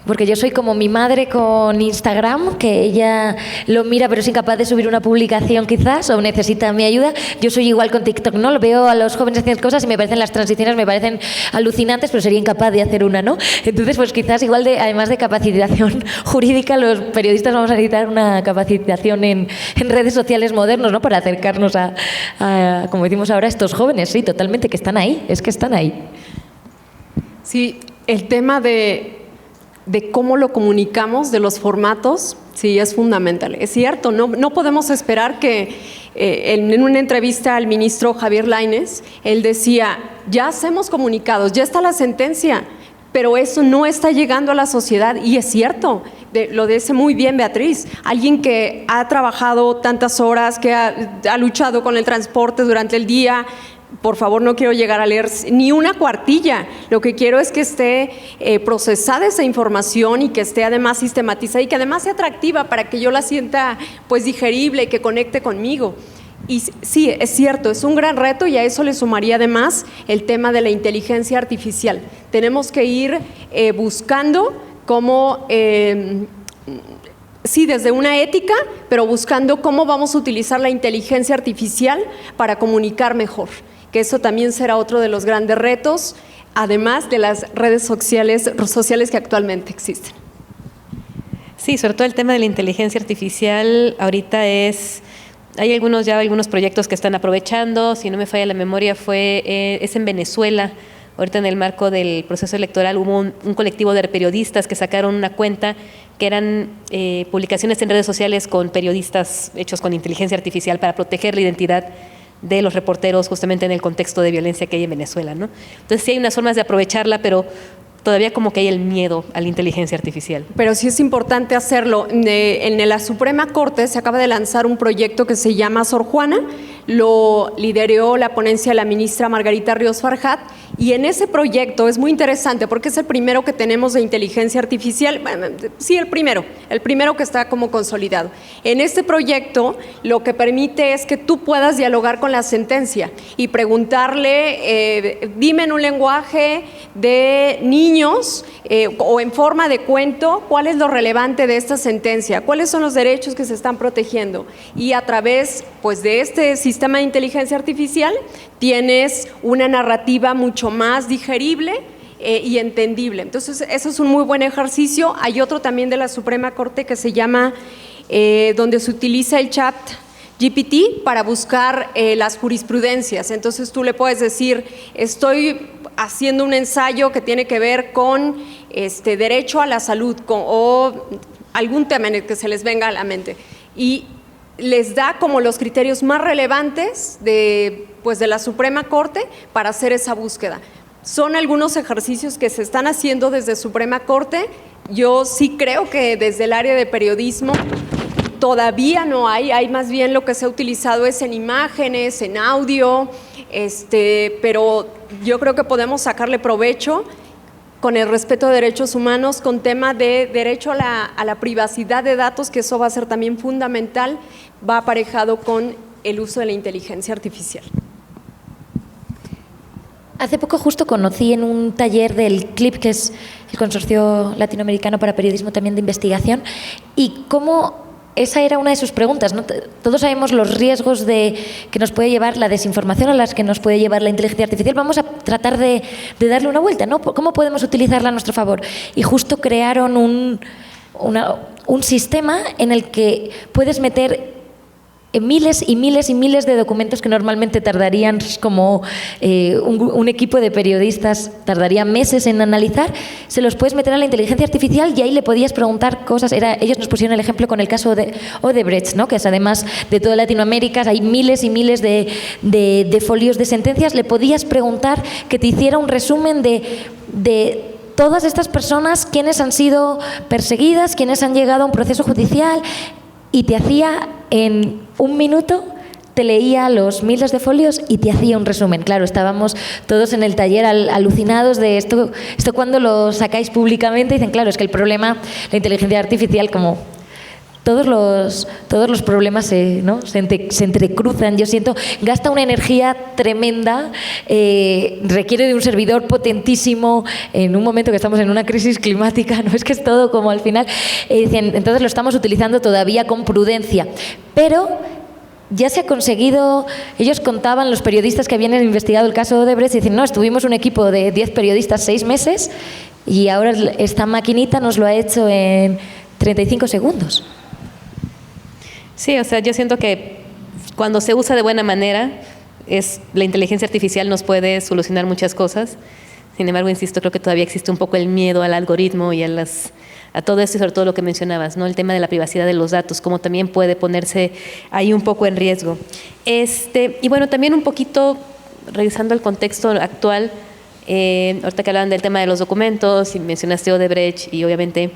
porque yo soy como mi madre con Instagram, que ella lo mira pero es incapaz de subir una publicación quizás, o necesita mi ayuda. Yo soy igual con TikTok, ¿no? Lo veo a los jóvenes haciendo cosas y me parecen las transiciones, me parecen alucinantes, pero sería incapaz de hacer una, ¿no? Entonces, pues quizás igual además de capacitación jurídica, los periodistas vamos a necesitar una capacitación en redes sociales modernos, ¿no? Para acercarnos a, como decimos ahora, estos jóvenes, sí, totalmente, que están ahí, es que están ahí. Sí, el tema de cómo lo comunicamos, de los formatos, sí, es fundamental. Es cierto, no podemos esperar que en una entrevista al ministro Javier Lainez, él decía, ya hacemos comunicados, ya está la sentencia, pero eso no está llegando a la sociedad, y es cierto, lo dice muy bien Beatriz, alguien que ha trabajado tantas horas, que ha luchado con el transporte durante el día, por favor, no quiero llegar a leer ni una cuartilla. Lo que quiero es que esté procesada esa información y que esté además sistematizada y que además sea atractiva para que yo la sienta pues digerible y que conecte conmigo. Y sí, es cierto, es un gran reto, y a eso le sumaría además el tema de la inteligencia artificial. Tenemos que ir buscando cómo, sí, desde una ética, pero buscando cómo vamos a utilizar la inteligencia artificial para comunicar mejor, que eso también será otro de los grandes retos, además de las redes sociales que actualmente existen. Sí, sobre todo el tema de la inteligencia artificial ahorita hay algunos proyectos que están aprovechando. Si no me falla la memoria, es en Venezuela. Ahorita en el marco del proceso electoral hubo un colectivo de periodistas que sacaron una cuenta que eran publicaciones en redes sociales con periodistas hechos con inteligencia artificial para proteger la identidad de los reporteros justamente en el contexto de violencia que hay en Venezuela, ¿no? Entonces sí hay unas formas de aprovecharla, pero todavía como que hay el miedo a la inteligencia artificial. Pero sí es importante hacerlo. En la Suprema Corte se acaba de lanzar un proyecto que se llama Sor Juana, lo lideró la ponencia de la ministra Margarita Ríos Farjat, y en ese proyecto es muy interesante porque es el primero que tenemos de inteligencia artificial, sí, el primero que está como consolidado. En este proyecto lo que permite es que tú puedas dialogar con la sentencia y preguntarle, dime en un lenguaje de niños o en forma de cuento, cuál es lo relevante de esta sentencia, cuáles son los derechos que se están protegiendo, y a través pues de este sistema de inteligencia artificial tienes una narrativa mucho más digerible y entendible. Entonces, eso es un muy buen ejercicio. Hay otro también de la Suprema Corte que se llama, donde se utiliza el chat GPT para buscar las jurisprudencias. Entonces, tú le puedes decir, estoy haciendo un ensayo que tiene que ver con derecho a la salud o algún tema en el que se les venga a la mente. Y les da como los criterios más relevantes de la Suprema Corte para hacer esa búsqueda. Son algunos ejercicios que se están haciendo desde Suprema Corte. Yo sí creo que desde el área de periodismo todavía no hay más bien lo que se ha utilizado es en imágenes, en audio, pero yo creo que podemos sacarle provecho con el respeto de derechos humanos, con tema de derecho a la privacidad de datos, que eso va a ser también fundamental, va aparejado con el uso de la inteligencia artificial. Hace poco justo conocí en un taller del CLIP, que es el Consorcio Latinoamericano para Periodismo también de Investigación, y cómo esa era una de sus preguntas, ¿no? Todos sabemos los riesgos que nos puede llevar la desinformación, a las que nos puede llevar la inteligencia artificial. Vamos a tratar de darle una vuelta, ¿no? ¿Cómo podemos utilizarla a nuestro favor? Y justo crearon un sistema en el que puedes meter miles y miles y miles de documentos que normalmente tardarían, como un equipo de periodistas tardaría meses en analizar. Se los puedes meter a la inteligencia artificial y ahí le podías preguntar cosas. Ellos nos pusieron el ejemplo con el caso de Odebrecht, ¿no? Que es además de toda Latinoamérica, hay miles y miles de folios de sentencias. Le podías preguntar que te hiciera un resumen de todas estas personas, quiénes han sido perseguidas, quiénes han llegado a un proceso judicial, y te hacía en un minuto, te leía los miles de folios y te hacía un resumen. Claro, estábamos todos en el taller alucinados de esto cuando lo sacáis públicamente. Dicen, claro, es que el problema, la inteligencia artificial, como todos los problemas se entrecruzan. Yo siento, gasta una energía tremenda, requiere de un servidor potentísimo en un momento que estamos en una crisis climática, no es que es todo como al final. Entonces lo estamos utilizando todavía con prudencia, pero ya se ha conseguido. Ellos contaban, los periodistas que habían investigado el caso de Odebrecht, y dicen, no, estuvimos un equipo de 10 periodistas 6 meses y ahora esta maquinita nos lo ha hecho en 35 segundos. Sí, o sea, yo siento que cuando se usa de buena manera, la inteligencia artificial nos puede solucionar muchas cosas. Sin embargo, insisto, creo que todavía existe un poco el miedo al algoritmo y a todo esto, y sobre todo lo que mencionabas, ¿no? El tema de la privacidad de los datos, como también puede ponerse ahí un poco en riesgo. Y bueno, también un poquito revisando el contexto actual, ahorita que hablaban del tema de los documentos y mencionaste Odebrecht, y obviamente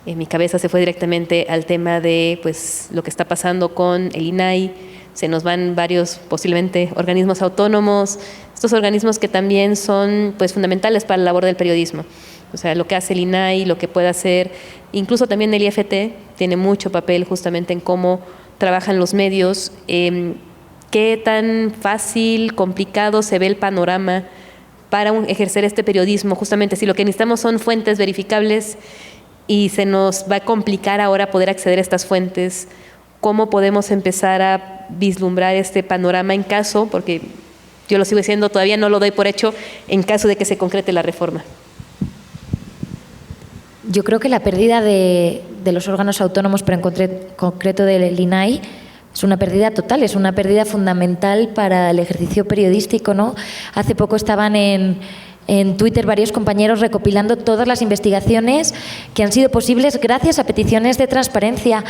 mi cabeza se fue directamente al tema de pues, lo que está pasando con el INAI. Se nos van varios, posiblemente, organismos autónomos, estos organismos que también son pues, fundamentales para la labor del periodismo. O sea, lo que hace el INAI, lo que puede hacer, incluso también el IFT tiene mucho papel justamente en cómo trabajan los medios, qué tan fácil, complicado se ve el panorama para ejercer este periodismo. Justamente, si lo que necesitamos son fuentes verificables y se nos va a complicar ahora poder acceder a estas fuentes, ¿cómo podemos empezar a vislumbrar este panorama en caso, porque yo lo sigo diciendo, todavía no lo doy por hecho, en caso de que se concrete la reforma? Yo creo que la pérdida de los órganos autónomos, pero en concreto del INAI, es una pérdida total, es una pérdida fundamental para el ejercicio periodístico, ¿no? Hace poco estaban en Twitter varios compañeros recopilando todas las investigaciones que han sido posibles gracias a peticiones de transparencia.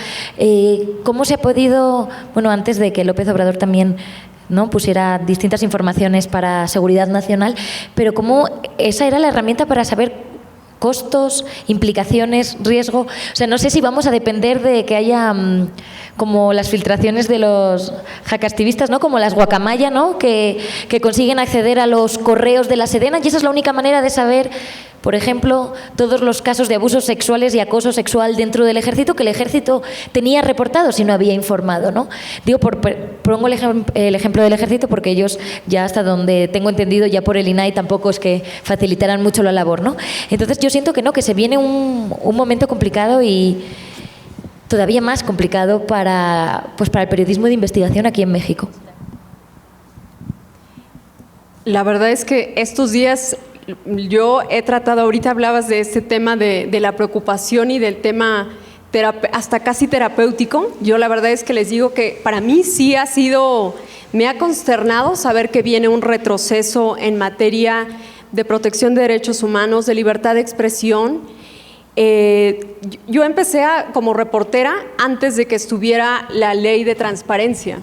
¿Cómo se ha podido, bueno, antes de que López Obrador también, ¿no?, pusiera distintas informaciones para seguridad nacional, pero cómo esa era la herramienta para saber costos, implicaciones, riesgo? O sea, no sé si vamos a depender de que haya como las filtraciones de los hackactivistas, ¿no?, como las guacamaya, ¿no?, que consiguen acceder a los correos de la Sedena, y esa es la única manera de saber, por ejemplo, todos los casos de abusos sexuales y acoso sexual dentro del ejército que el ejército tenía reportados y no había informado, ¿no? Digo, pongo el ejemplo del ejército porque ellos, ya hasta donde tengo entendido, ya por el INAI tampoco es que facilitaran mucho la labor, ¿no? Entonces yo siento que no, que se viene un momento complicado y todavía más complicado para el periodismo de investigación aquí en México. La verdad es que estos días yo he tratado, ahorita hablabas de este tema de la preocupación y del tema hasta casi terapéutico. Yo la verdad es que les digo que para mí sí me ha consternado saber que viene un retroceso en materia de protección de derechos humanos, de libertad de expresión. Yo empecé como reportera antes de que estuviera la ley de transparencia.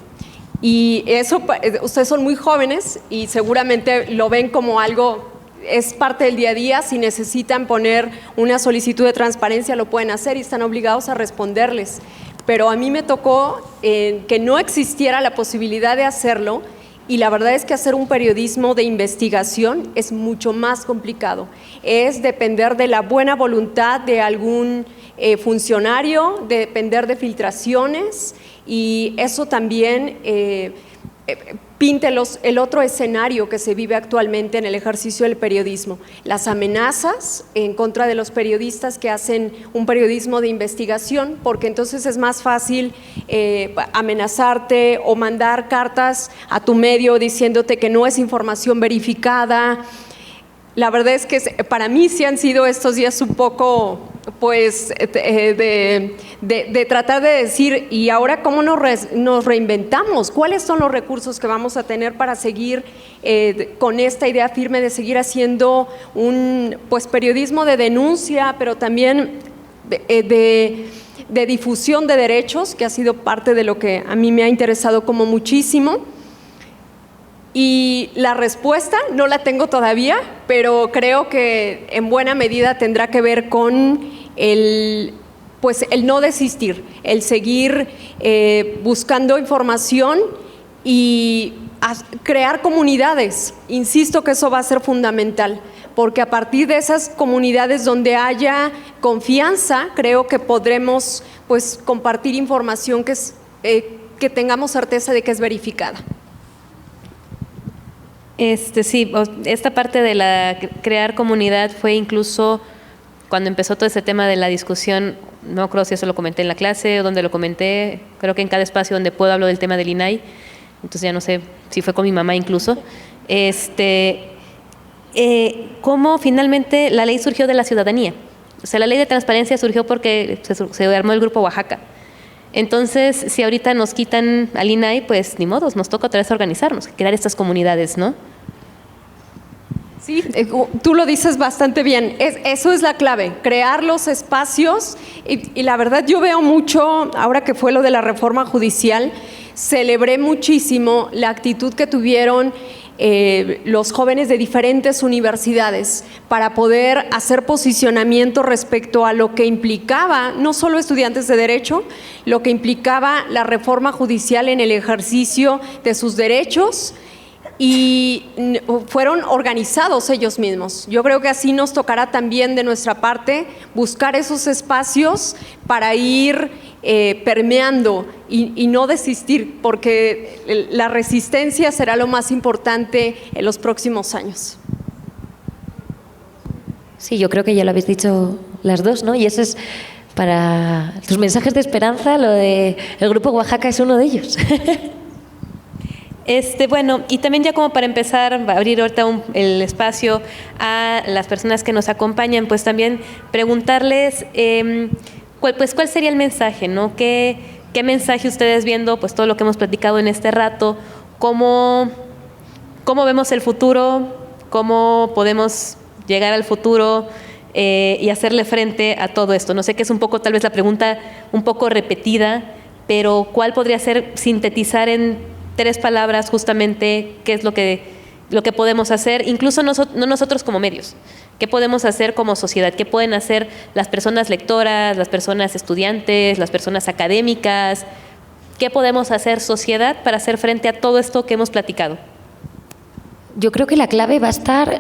Y eso, ustedes son muy jóvenes y seguramente lo ven como algo, es parte del día a día. Si necesitan poner una solicitud de transparencia, lo pueden hacer y están obligados a responderles. Pero a mí me tocó que no existiera la posibilidad de hacerlo, y la verdad es que hacer un periodismo de investigación es mucho más complicado. Es depender de la buena voluntad de algún funcionario, de depender de filtraciones, y eso también pinta el otro escenario que se vive actualmente en el ejercicio del periodismo. Las amenazas en contra de los periodistas que hacen un periodismo de investigación, porque entonces es más fácil amenazarte o mandar cartas a tu medio diciéndote que no es información verificada. La verdad es que para mí sí han sido estos días un poco, pues, de tratar de decir, ¿y ahora cómo nos reinventamos? ¿Cuáles son los recursos que vamos a tener para seguir con esta idea firme de seguir haciendo un periodismo de denuncia, pero también de difusión de derechos, que ha sido parte de lo que a mí me ha interesado como muchísimo? Y la respuesta no la tengo todavía, pero creo que en buena medida tendrá que ver con el no desistir, el seguir buscando información y crear comunidades. Insisto que eso va a ser fundamental, porque a partir de esas comunidades donde haya confianza, creo que podremos compartir información que tengamos certeza de que es verificada. Sí, esta parte de crear comunidad fue incluso cuando empezó todo ese tema de la discusión. No creo si eso lo comenté en la clase o donde lo comenté, creo que en cada espacio donde puedo hablo del tema del INAI, entonces ya no sé si fue con mi mamá incluso. Cómo finalmente la ley surgió de la ciudadanía. O sea, la ley de transparencia surgió porque se armó el Grupo Oaxaca. Entonces, si ahorita nos quitan al INAI, pues ni modos, nos toca otra vez organizarnos, crear estas comunidades, ¿no? Sí, tú lo dices bastante bien. Eso es la clave, crear los espacios. Y la verdad yo veo mucho, ahora que fue lo de la reforma judicial, celebré muchísimo la actitud que tuvieron los jóvenes de diferentes universidades para poder hacer posicionamiento respecto a lo que implicaba, no solo estudiantes de Derecho, lo que implicaba la reforma judicial en el ejercicio de sus derechos, y fueron organizados ellos mismos. Yo creo que así nos tocará también de nuestra parte buscar esos espacios para ir permeando y no desistir, porque la resistencia será lo más importante en los próximos años. Sí, yo creo que ya lo habéis dicho las dos, ¿no? Y ese es para tus mensajes de esperanza, lo de el Grupo Oaxaca es uno de ellos. Bueno, y también ya como para empezar a abrir ahorita el espacio a las personas que nos acompañan, pues también preguntarles cuál sería el mensaje, ¿no? ¿Qué mensaje ustedes viendo pues todo lo que hemos platicado en este rato? ¿Cómo vemos el futuro? ¿Cómo podemos llegar al futuro y hacerle frente a todo esto? No sé, que es un poco tal vez la pregunta un poco repetida, pero ¿cuál podría ser sintetizar en 3 palabras justamente qué es lo que podemos hacer, incluso no nosotros como medios? ¿Qué podemos hacer como sociedad? ¿Qué pueden hacer las personas lectoras, las personas estudiantes, las personas académicas? ¿Qué podemos hacer sociedad para hacer frente a todo esto que hemos platicado? Yo creo que la clave va a estar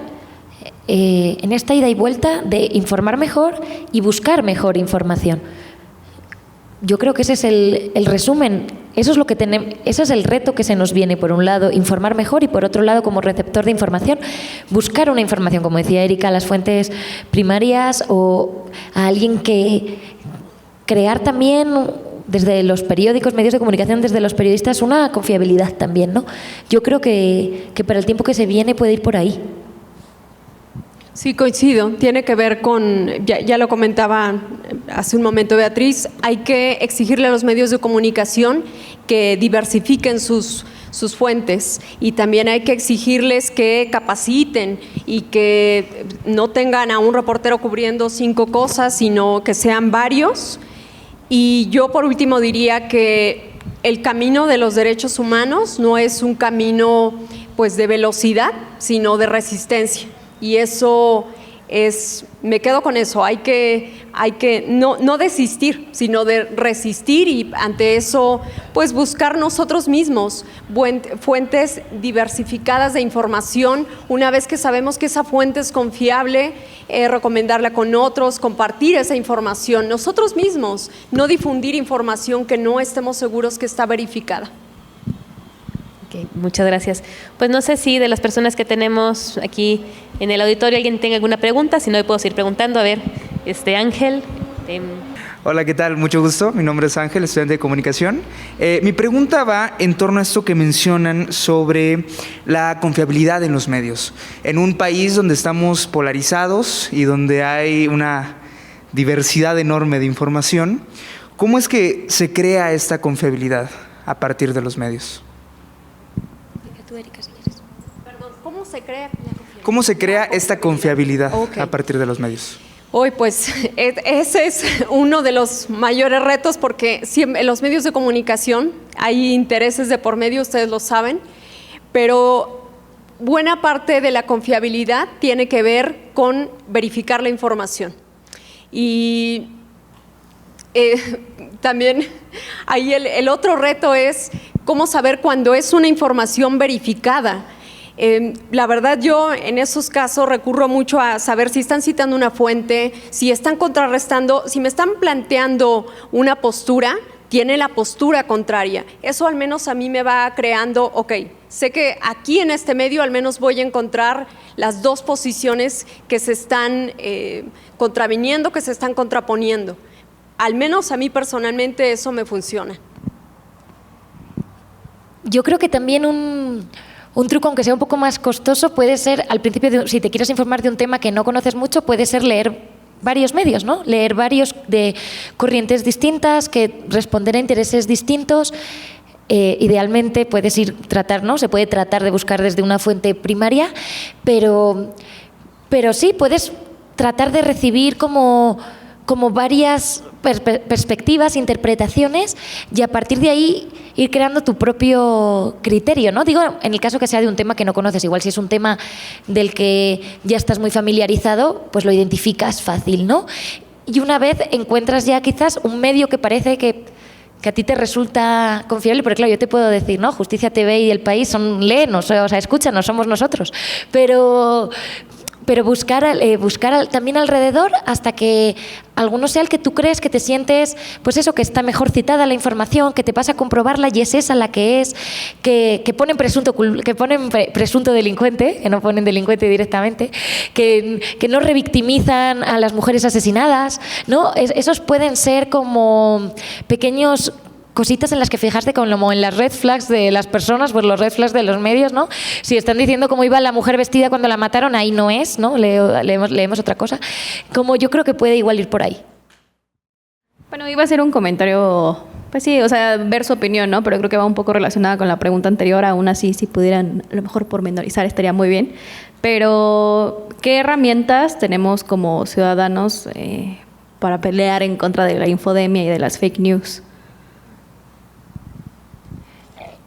en esta ida y vuelta de informar mejor y buscar mejor información. Yo creo que ese es el resumen. Eso es lo que tenemos, ese es el reto que se nos viene. Por un lado, informar mejor, y por otro lado, como receptor de información, buscar una información, como decía Erika, a las fuentes primarias o a alguien que crear también desde los periódicos, medios de comunicación, desde los periodistas, una confiabilidad también, ¿no? Yo creo que para el tiempo que se viene puede ir por ahí. Sí, coincido. Tiene que ver con, ya lo comentaba hace un momento Beatriz, hay que exigirle a los medios de comunicación que diversifiquen sus fuentes, y también hay que exigirles que capaciten y que no tengan a un reportero cubriendo 5 cosas, sino que sean varios. Y yo por último diría que el camino de los derechos humanos no es un camino pues de velocidad, sino de resistencia. Y eso me quedo con eso, hay que no desistir, sino de resistir, y ante eso pues buscar nosotros mismos fuentes diversificadas de información. Una vez que sabemos que esa fuente es confiable, recomendarla con otros, compartir esa información nosotros mismos, no difundir información que no estemos seguros que está verificada. Okay, muchas gracias. Pues no sé si de las personas que tenemos aquí en el auditorio alguien tenga alguna pregunta, si no, puedo seguir preguntando. A ver, Ángel. Hola, ¿qué tal? Mucho gusto. Mi nombre es Ángel, estudiante de comunicación. Mi pregunta va en torno a esto que mencionan sobre la confiabilidad en los medios. En un país donde estamos polarizados y donde hay una diversidad enorme de información, ¿cómo es que se crea esta confiabilidad a partir de los medios? Perdón, ¿cómo se crea? ¿Cómo se crea esta confiabilidad a partir de los medios? Hoy, pues, ese es uno de los mayores retos, porque en los medios de comunicación hay intereses de por medio, ustedes lo saben, pero buena parte de la confiabilidad tiene que ver con verificar la información. Y también ahí el otro reto es cómo saber cuándo es una información verificada. La verdad, yo en esos casos recurro mucho a saber si están citando una fuente, si están contrarrestando, si me están planteando una postura, tiene la postura contraria. Eso al menos a mí me va creando, ok, sé que aquí en este medio al menos voy a encontrar las 2 posiciones que se están contraviniendo, que se están contraponiendo. Al menos a mí personalmente eso me funciona. Yo creo que también un truco, aunque sea un poco más costoso, puede ser, al principio, si te quieres informar de un tema que no conoces mucho, puede ser leer varios medios, ¿no? Leer varios de corrientes distintas, que responder a intereses distintos. Idealmente puedes se puede tratar de buscar desde una fuente primaria, pero sí, puedes tratar de recibir como varias perspectivas, interpretaciones, y a partir de ahí ir creando tu propio criterio, ¿no? Digo, en el caso que sea de un tema que no conoces, igual si es un tema del que ya estás muy familiarizado, pues lo identificas fácil, ¿no? Y una vez encuentras ya quizás un medio que parece que a ti te resulta confiable, porque claro, yo te puedo decir, ¿no? Justicia TV y El País léenos, o sea, escúchanos, somos nosotros. Pero buscar también alrededor hasta que alguno sea el que tú crees que te sientes, pues eso, que está mejor citada la información, que te pasa a comprobarla y es esa la que es, que ponen presunto delincuente, que no ponen delincuente directamente, que no revictimizan a las mujeres asesinadas, ¿no? Esos pueden ser como pequeños cositas en las que fijaste como en las red flags de las personas, pues los red flags de los medios, ¿no? Si están diciendo cómo iba la mujer vestida cuando la mataron, ahí no es, ¿no? Leemos otra cosa. Como yo creo que puede igual ir por ahí. Bueno, iba a ser un comentario, pues sí, o sea, ver su opinión, ¿no? Pero creo que va un poco relacionada con la pregunta anterior, aún así, si pudieran a lo mejor pormenorizar estaría muy bien. Pero, ¿qué herramientas tenemos como ciudadanos para pelear en contra de la infodemia y de las fake news?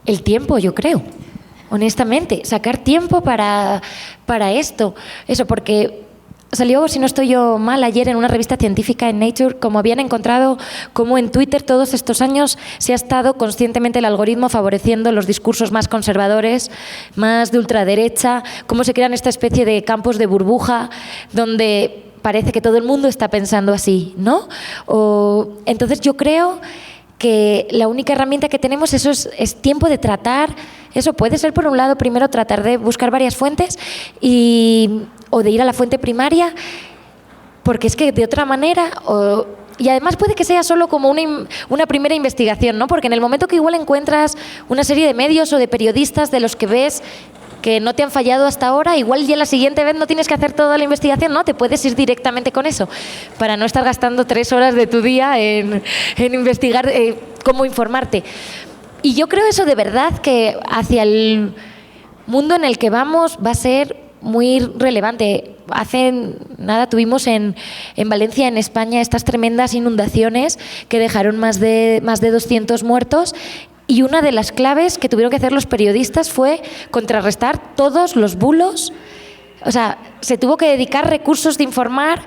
El tiempo, yo creo, honestamente, sacar tiempo para esto. Eso, porque salió, si no estoy yo mal, ayer en una revista científica en Nature, como habían encontrado cómo en Twitter todos estos años se ha estado conscientemente el algoritmo favoreciendo los discursos más conservadores, más de ultraderecha, cómo se crean esta especie de campos de burbuja donde parece que todo el mundo está pensando así, ¿no? Entonces yo creo que la única herramienta que tenemos es tiempo de tratar. Eso puede ser, por un lado, primero tratar de buscar varias fuentes o de ir a la fuente primaria, porque es que de otra manera... Y además puede que sea solo como una primera investigación, ¿no? Porque en el momento que igual encuentras una serie de medios o de periodistas de los que ves que no te han fallado hasta ahora, igual ya la siguiente vez no tienes que hacer toda la investigación, ¿no? Te puedes ir directamente con eso, para no estar gastando 3 horas de tu día en investigar cómo informarte. Y yo creo eso de verdad que hacia el mundo en el que vamos va a ser muy relevante. Hace nada tuvimos en Valencia, en España, estas tremendas inundaciones que dejaron más de 200 muertos. Y una de las claves que tuvieron que hacer los periodistas fue contrarrestar todos los bulos. O sea, se tuvo que dedicar recursos de informar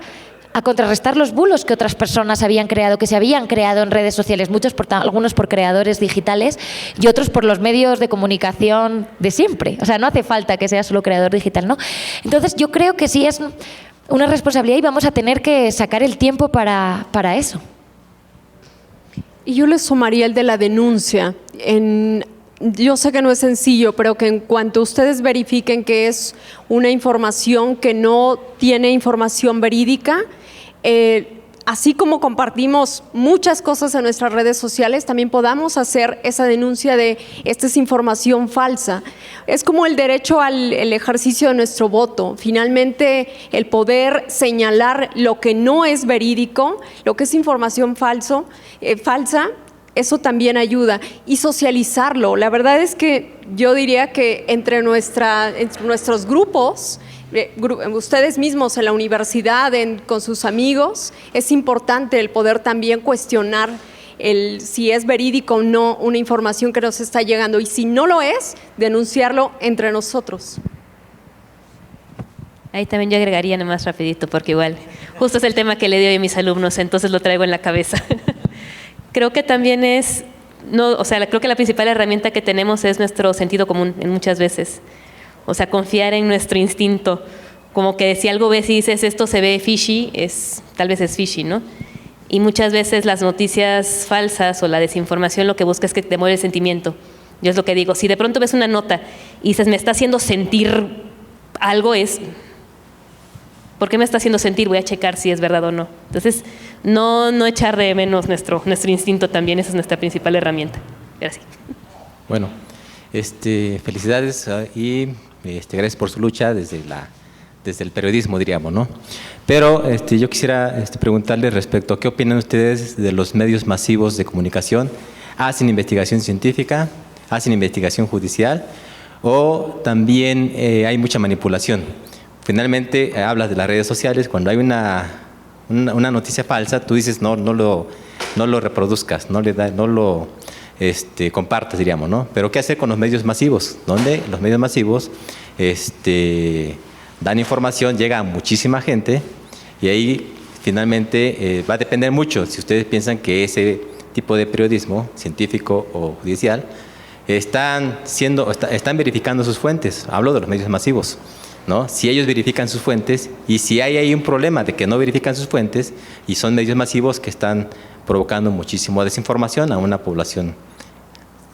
a contrarrestar los bulos que otras personas habían creado, que se habían creado en redes sociales, algunos por creadores digitales y otros por los medios de comunicación de siempre. O sea, no hace falta que sea solo creador digital, ¿no? Entonces, yo creo que sí es una responsabilidad y vamos a tener que sacar el tiempo para eso. Y yo le sumaría el de la denuncia. Yo sé que no es sencillo, pero que en cuanto ustedes verifiquen que es una información que no tiene información verídica, así como compartimos muchas cosas en nuestras redes sociales, también podamos hacer esa denuncia de esta es información falsa. Es como el derecho al ejercicio de nuestro voto. Finalmente, el poder señalar lo que no es verídico, lo que es información falsa, eso también ayuda. Y socializarlo. La verdad es que yo diría que entre nuestros grupos, ustedes mismos en la universidad, con sus amigos, es importante el poder también cuestionar si es verídico o no una información que nos está llegando. Y si no lo es, denunciarlo entre nosotros. Ahí también yo agregaría nomás rapidito, porque igual, justo es el tema que le doy a mis alumnos, entonces lo traigo en la cabeza. Creo que también creo que la principal herramienta que tenemos es nuestro sentido común en muchas veces. O sea, confiar en nuestro instinto. Como que si algo ves y dices esto se ve fishy, tal vez es fishy, ¿no? Y muchas veces las noticias falsas o la desinformación lo que busca es que te mueva el sentimiento. Yo es lo que digo, si de pronto ves una nota y dices me está haciendo sentir algo, ¿por qué me está haciendo sentir? Voy a checar si es verdad o no. Entonces, no echar de menos nuestro instinto también, esa es nuestra principal herramienta. Gracias. Bueno, felicidades y gracias por su lucha desde el periodismo, diríamos, ¿no? Pero yo quisiera preguntarles respecto a qué opinan ustedes de los medios masivos de comunicación. ¿Hacen investigación científica? ¿Hacen investigación judicial? ¿O también hay mucha manipulación? Finalmente, hablas de las redes sociales. Cuando hay una noticia falsa, tú dices no lo reproduzcas, no lo compartes, diríamos, ¿no? Pero ¿qué hacer con los medios masivos? Donde los medios masivos dan información, llega a muchísima gente y ahí finalmente va a depender mucho si ustedes piensan que ese tipo de periodismo científico o judicial están verificando sus fuentes. Hablo de los medios masivos, ¿no? Si ellos verifican sus fuentes y si hay ahí un problema de que no verifican sus fuentes y son medios masivos que están provocando muchísimo desinformación a una población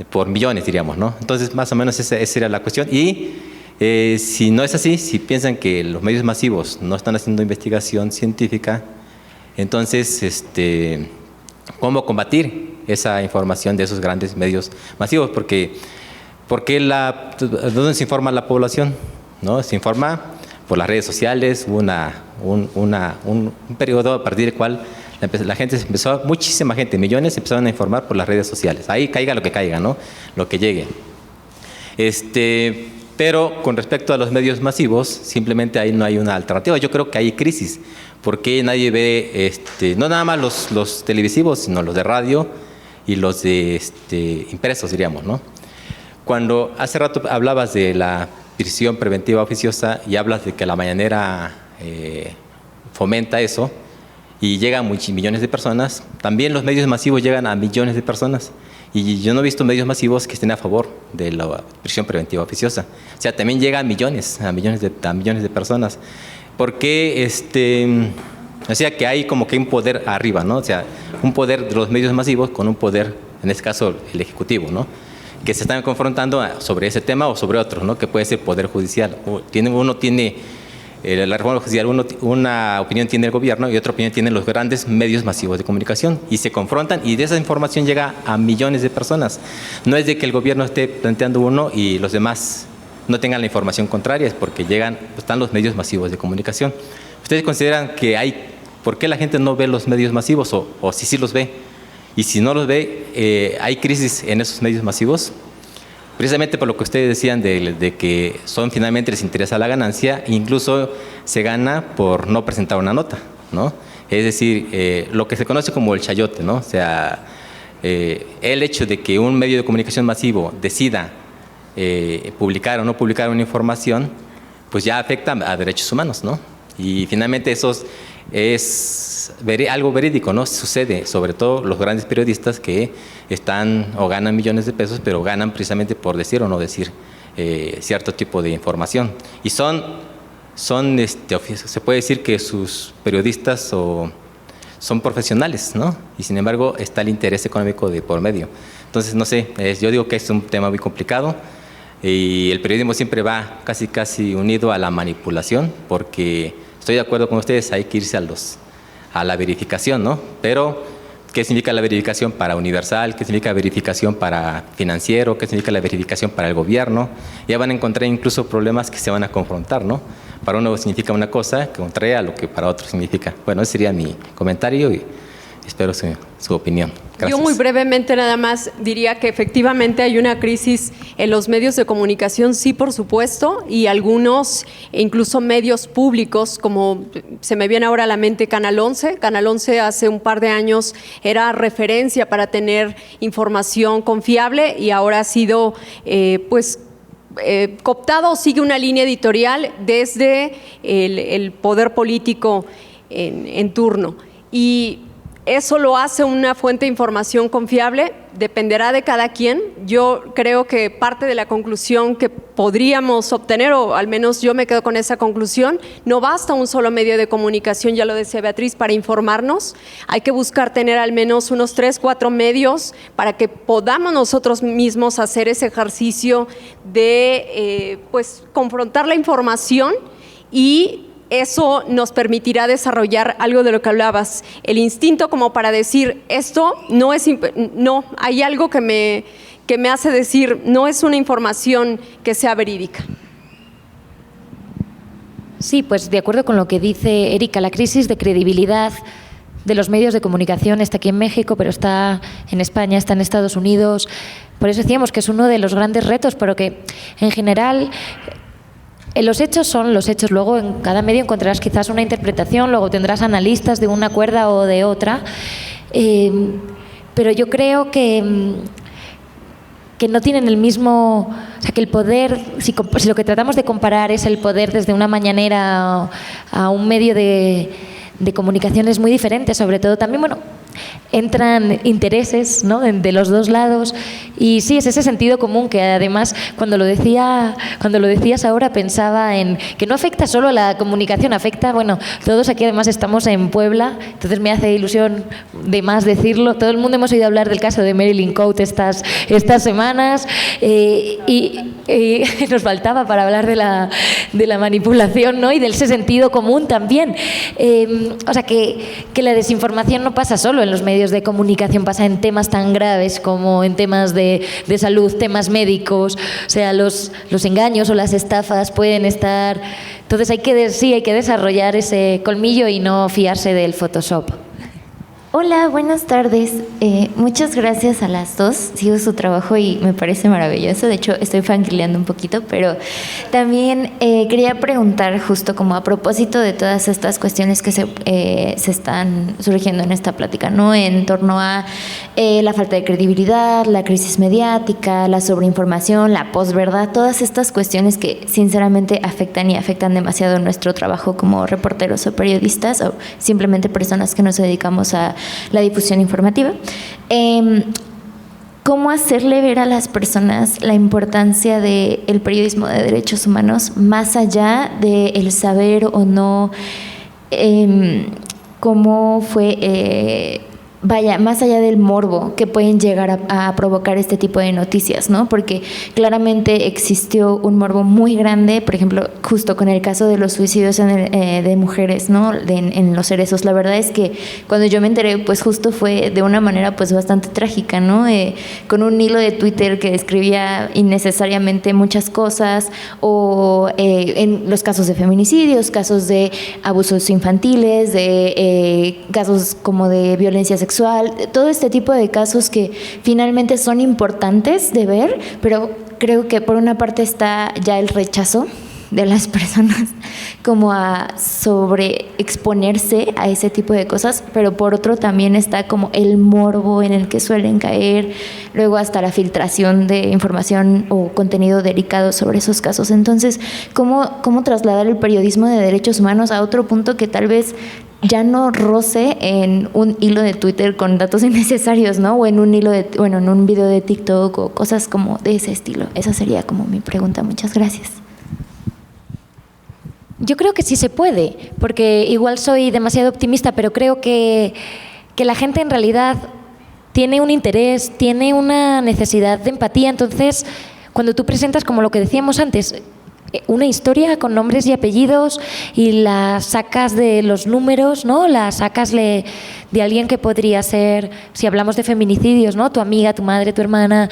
por millones, diríamos, ¿no? Entonces, más o menos esa era la cuestión. Y si no es así, si piensan que los medios masivos no están haciendo investigación científica, entonces, ¿cómo combatir esa información de esos grandes medios masivos? Porque ¿dónde se informa la población? ¿No? Se informa por las redes sociales, un periodo a partir del cual la gente muchísima gente, millones, se empezaron a informar por las redes sociales. Ahí caiga lo que caiga, ¿no? Lo que llegue. Pero con respecto a los medios masivos, simplemente ahí no hay una alternativa. Yo creo que hay crisis, porque nadie ve, no nada más los televisivos, sino los de radio y los de impresos, diríamos, ¿no? Cuando hace rato hablabas de la prisión preventiva oficiosa y hablas de que la mañanera fomenta eso y llega a millones de personas, también los medios masivos llegan a millones de personas. Y yo no he visto medios masivos que estén a favor de la prisión preventiva oficiosa. O sea, también llega a millones de personas. Porque, o sea, que hay como que un poder arriba, ¿no? O sea, un poder de los medios masivos con un poder, en este caso, el ejecutivo, ¿no? Que se están confrontando sobre ese tema o sobre otro, ¿no? Que puede ser poder judicial. Uno tiene la reforma judicial, una opinión tiene el gobierno y otra opinión tienen los grandes medios masivos de comunicación y se confrontan y de esa información llega a millones de personas. No es de que el gobierno esté planteando uno y los demás no tengan la información contraria, es porque están los medios masivos de comunicación. ¿Ustedes consideran que por qué la gente no ve los medios masivos o si sí los ve? Y si no los ve, ¿hay crisis en esos medios masivos? Precisamente por lo que ustedes decían de que finalmente les interesa la ganancia, incluso se gana por no presentar una nota, ¿no? Es decir, lo que se conoce como el chayote, ¿no? O sea, el hecho de que un medio de comunicación masivo decida publicar o no publicar una información, pues ya afecta a derechos humanos, ¿no? Y finalmente eso es algo verídico, ¿no? Sucede, sobre todo los grandes periodistas que están o ganan millones de pesos, pero ganan precisamente por decir o no decir cierto tipo de información. Y se puede decir que sus periodistas son profesionales, ¿no? Y sin embargo está el interés económico de por medio. Entonces, no sé, yo digo que es un tema muy complicado y el periodismo siempre va casi unido a la manipulación, porque estoy de acuerdo con ustedes, hay que irse a la verificación, ¿no? Pero, ¿qué significa la verificación para Universal? ¿Qué significa verificación para financiero? ¿Qué significa la verificación para el gobierno? Ya van a encontrar incluso problemas que se van a confrontar, ¿no? Para uno significa una cosa, contraria a lo que para otro significa. Bueno, ese sería mi comentario y espero su opinión. Gracias. Yo muy brevemente nada más diría que efectivamente hay una crisis en los medios de comunicación, sí, por supuesto, y algunos, incluso medios públicos, como se me viene ahora a la mente Canal 11. Canal 11 hace un par de años era referencia para tener información confiable y ahora ha sido, cooptado o sigue una línea editorial desde el poder político en turno. Y eso lo hace una fuente de información confiable, dependerá de cada quien. Yo creo que parte de la conclusión que podríamos obtener, o al menos yo me quedo con esa conclusión, no basta un solo medio de comunicación, ya lo decía Beatriz, para informarnos. Hay que buscar tener al menos unos 3, 4 medios para que podamos nosotros mismos hacer ese ejercicio de confrontar la información, y eso nos permitirá desarrollar algo de lo que hablabas, el instinto como para decir, esto no es, hay algo que me hace decir, no es una información que sea verídica. Sí, pues de acuerdo con lo que dice Erika, la crisis de credibilidad de los medios de comunicación está aquí en México, pero está en España, está en Estados Unidos. Por eso decíamos que es uno de los grandes retos, pero que en general los hechos son los hechos. Luego en cada medio encontrarás quizás una interpretación, luego tendrás analistas de una cuerda o de otra, pero yo creo que que no tienen el mismo, o sea, que el poder, si lo que tratamos de comparar es el poder desde una mañanera a un medio de comunicación es muy diferente, sobre todo también, bueno, entran intereses, ¿no?, de los dos lados, y sí, es ese sentido común que además cuando lo decías ahora pensaba en que no afecta solo a la comunicación, afecta, bueno, todos aquí además estamos en Puebla, entonces me hace ilusión de más decirlo, todo el mundo hemos oído hablar del caso de Marilyn Coate estas semanas, y nos faltaba para hablar de la manipulación, ¿no?, y de ese sentido común también. O sea, que la desinformación no pasa solo en los medios de comunicación, pasa en temas tan graves como en temas de salud, temas médicos, o sea, los engaños o las estafas pueden estar. Entonces hay que desarrollar ese colmillo y no fiarse del Photoshop. Hola, buenas tardes. Muchas gracias a las dos. Sigo su trabajo y me parece maravilloso. De hecho, estoy fangirleando un poquito, pero también quería preguntar justo como a propósito de todas estas cuestiones que se están surgiendo en esta plática, ¿no? En torno a la falta de credibilidad, la crisis mediática, la sobreinformación, la posverdad, todas estas cuestiones que sinceramente afectan demasiado nuestro trabajo como reporteros o periodistas o simplemente personas que nos dedicamos a la difusión informativa. ¿Cómo hacerle ver a las personas la importancia del periodismo de derechos humanos más allá del saber o no cómo fue más allá del morbo que pueden llegar a provocar este tipo de noticias, ¿no? Porque claramente existió un morbo muy grande, por ejemplo, justo con el caso de los suicidios de mujeres, ¿no? En Los Cerezos. La verdad es que cuando yo me enteré, pues justo fue de una manera pues bastante trágica, ¿no? Con un hilo de Twitter que describía innecesariamente muchas cosas, o en los casos de feminicidios, casos de abusos infantiles, de casos como de violencia sexual, todo este tipo de casos que finalmente son importantes de ver, pero creo que por una parte está ya el rechazo de las personas como a sobreexponerse a ese tipo de cosas, pero por otro también está como el morbo en el que suelen caer, luego hasta la filtración de información o contenido delicado sobre esos casos. Entonces, ¿cómo trasladar el periodismo de derechos humanos a otro punto que tal vez ya no roce en un hilo de Twitter con datos innecesarios, ¿no? O en un en un video de TikTok o cosas como de ese estilo? Esa sería como mi pregunta. Muchas gracias. Yo creo que sí se puede, porque igual soy demasiado optimista, pero creo que la gente en realidad tiene un interés, tiene una necesidad de empatía. Entonces, cuando tú presentas, como lo que decíamos antes, una historia con nombres y apellidos y la sacas de los números, ¿no? La sacas de alguien que podría ser, si hablamos de feminicidios, ¿no? Tu amiga, tu madre, tu hermana,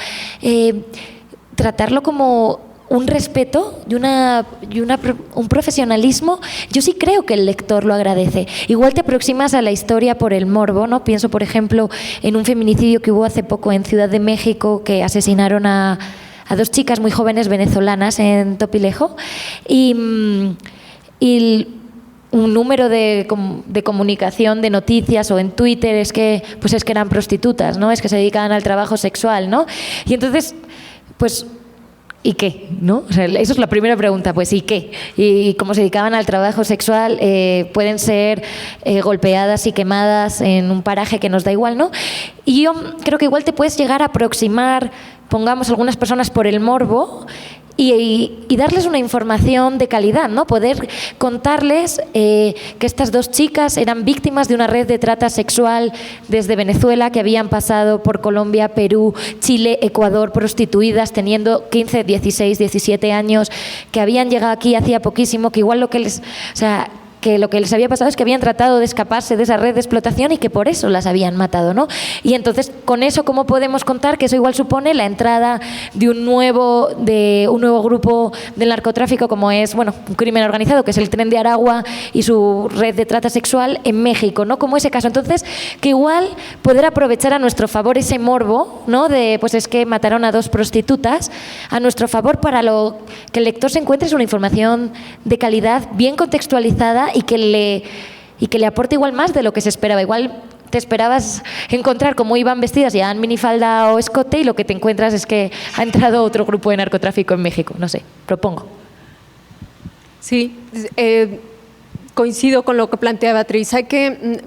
tratarlo como un respeto y un profesionalismo. Yo sí creo que el lector lo agradece. Igual te aproximas a la historia por el morbo, ¿no? Pienso, por ejemplo, en un feminicidio que hubo hace poco en Ciudad de México, que asesinaron a dos chicas muy jóvenes venezolanas en Topilejo, y un número de comunicación, de noticias o en Twitter es que eran prostitutas, ¿no? Es que se dedicaban al trabajo sexual, ¿no? Y entonces, pues, ¿y qué? ¿No? O sea, eso es la primera pregunta, pues ¿y qué? Y como se dedicaban al trabajo sexual, pueden ser golpeadas y quemadas en un paraje que nos da igual, ¿no? Y yo creo que igual te puedes llegar a aproximar, pongamos algunas personas por el morbo, y darles una información de calidad, ¿no? Poder contarles que estas dos chicas eran víctimas de una red de trata sexual desde Venezuela, que habían pasado por Colombia, Perú, Chile, Ecuador, prostituidas, teniendo 15, 16, 17 años, que habían llegado aquí hacía poquísimo, que igual lo que les había pasado es que habían tratado de escaparse de esa red de explotación y que por eso las habían matado, ¿no? Y entonces, con eso, ¿cómo podemos contar que eso igual supone la entrada de un nuevo grupo del narcotráfico, como es, un crimen organizado, que es el Tren de Aragua y su red de trata sexual en México, ¿no? Como ese caso. Entonces, que igual poder aprovechar a nuestro favor ese morbo, ¿no? De, pues es que mataron a dos prostitutas, a nuestro favor, para que el lector se encuentre una información de calidad, bien contextualizada, y que le aporte igual más de lo que se esperaba. Igual te esperabas encontrar cómo iban vestidas, llevaban minifalda o escote, y lo que te encuentras es que ha entrado otro grupo de narcotráfico en México. No sé, propongo. Sí, coincido con lo que plantea Beatriz. Hay que,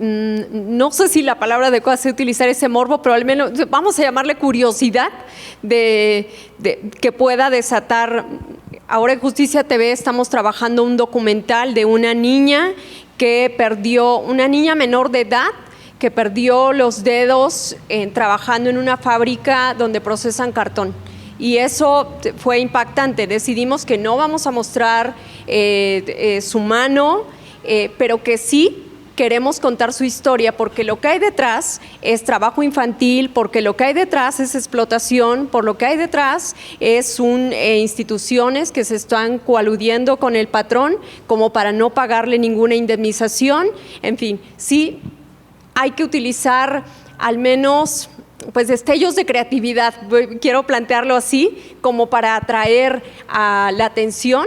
no sé si la palabra adecuada es utilizar ese morbo, pero al menos vamos a llamarle curiosidad de que pueda desatar. Ahora en Justicia TV estamos trabajando un documental de una niña que perdió, una niña menor de edad, que perdió los dedos trabajando en una fábrica donde procesan cartón. Y eso fue impactante. Decidimos que no vamos a mostrar su mano, pero que sí queremos contar su historia, porque lo que hay detrás es trabajo infantil, porque lo que hay detrás es explotación, por lo que hay detrás es instituciones que se están coaludiendo con el patrón como para no pagarle ninguna indemnización. En fin, sí hay que utilizar al menos pues destellos de creatividad, quiero plantearlo así, como para atraer a la atención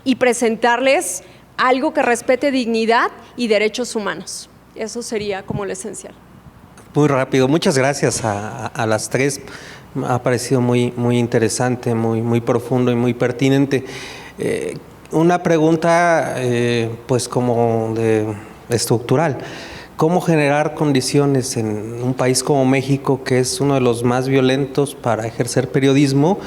y presentarles algo que respete dignidad y derechos humanos. Eso sería como lo esencial. Muy rápido, muchas gracias a las tres. Me ha parecido muy interesante, muy profundo y muy pertinente. Una pregunta pues como estructural. ¿Cómo generar condiciones en un país como México, que es uno de los más violentos para ejercer periodismo,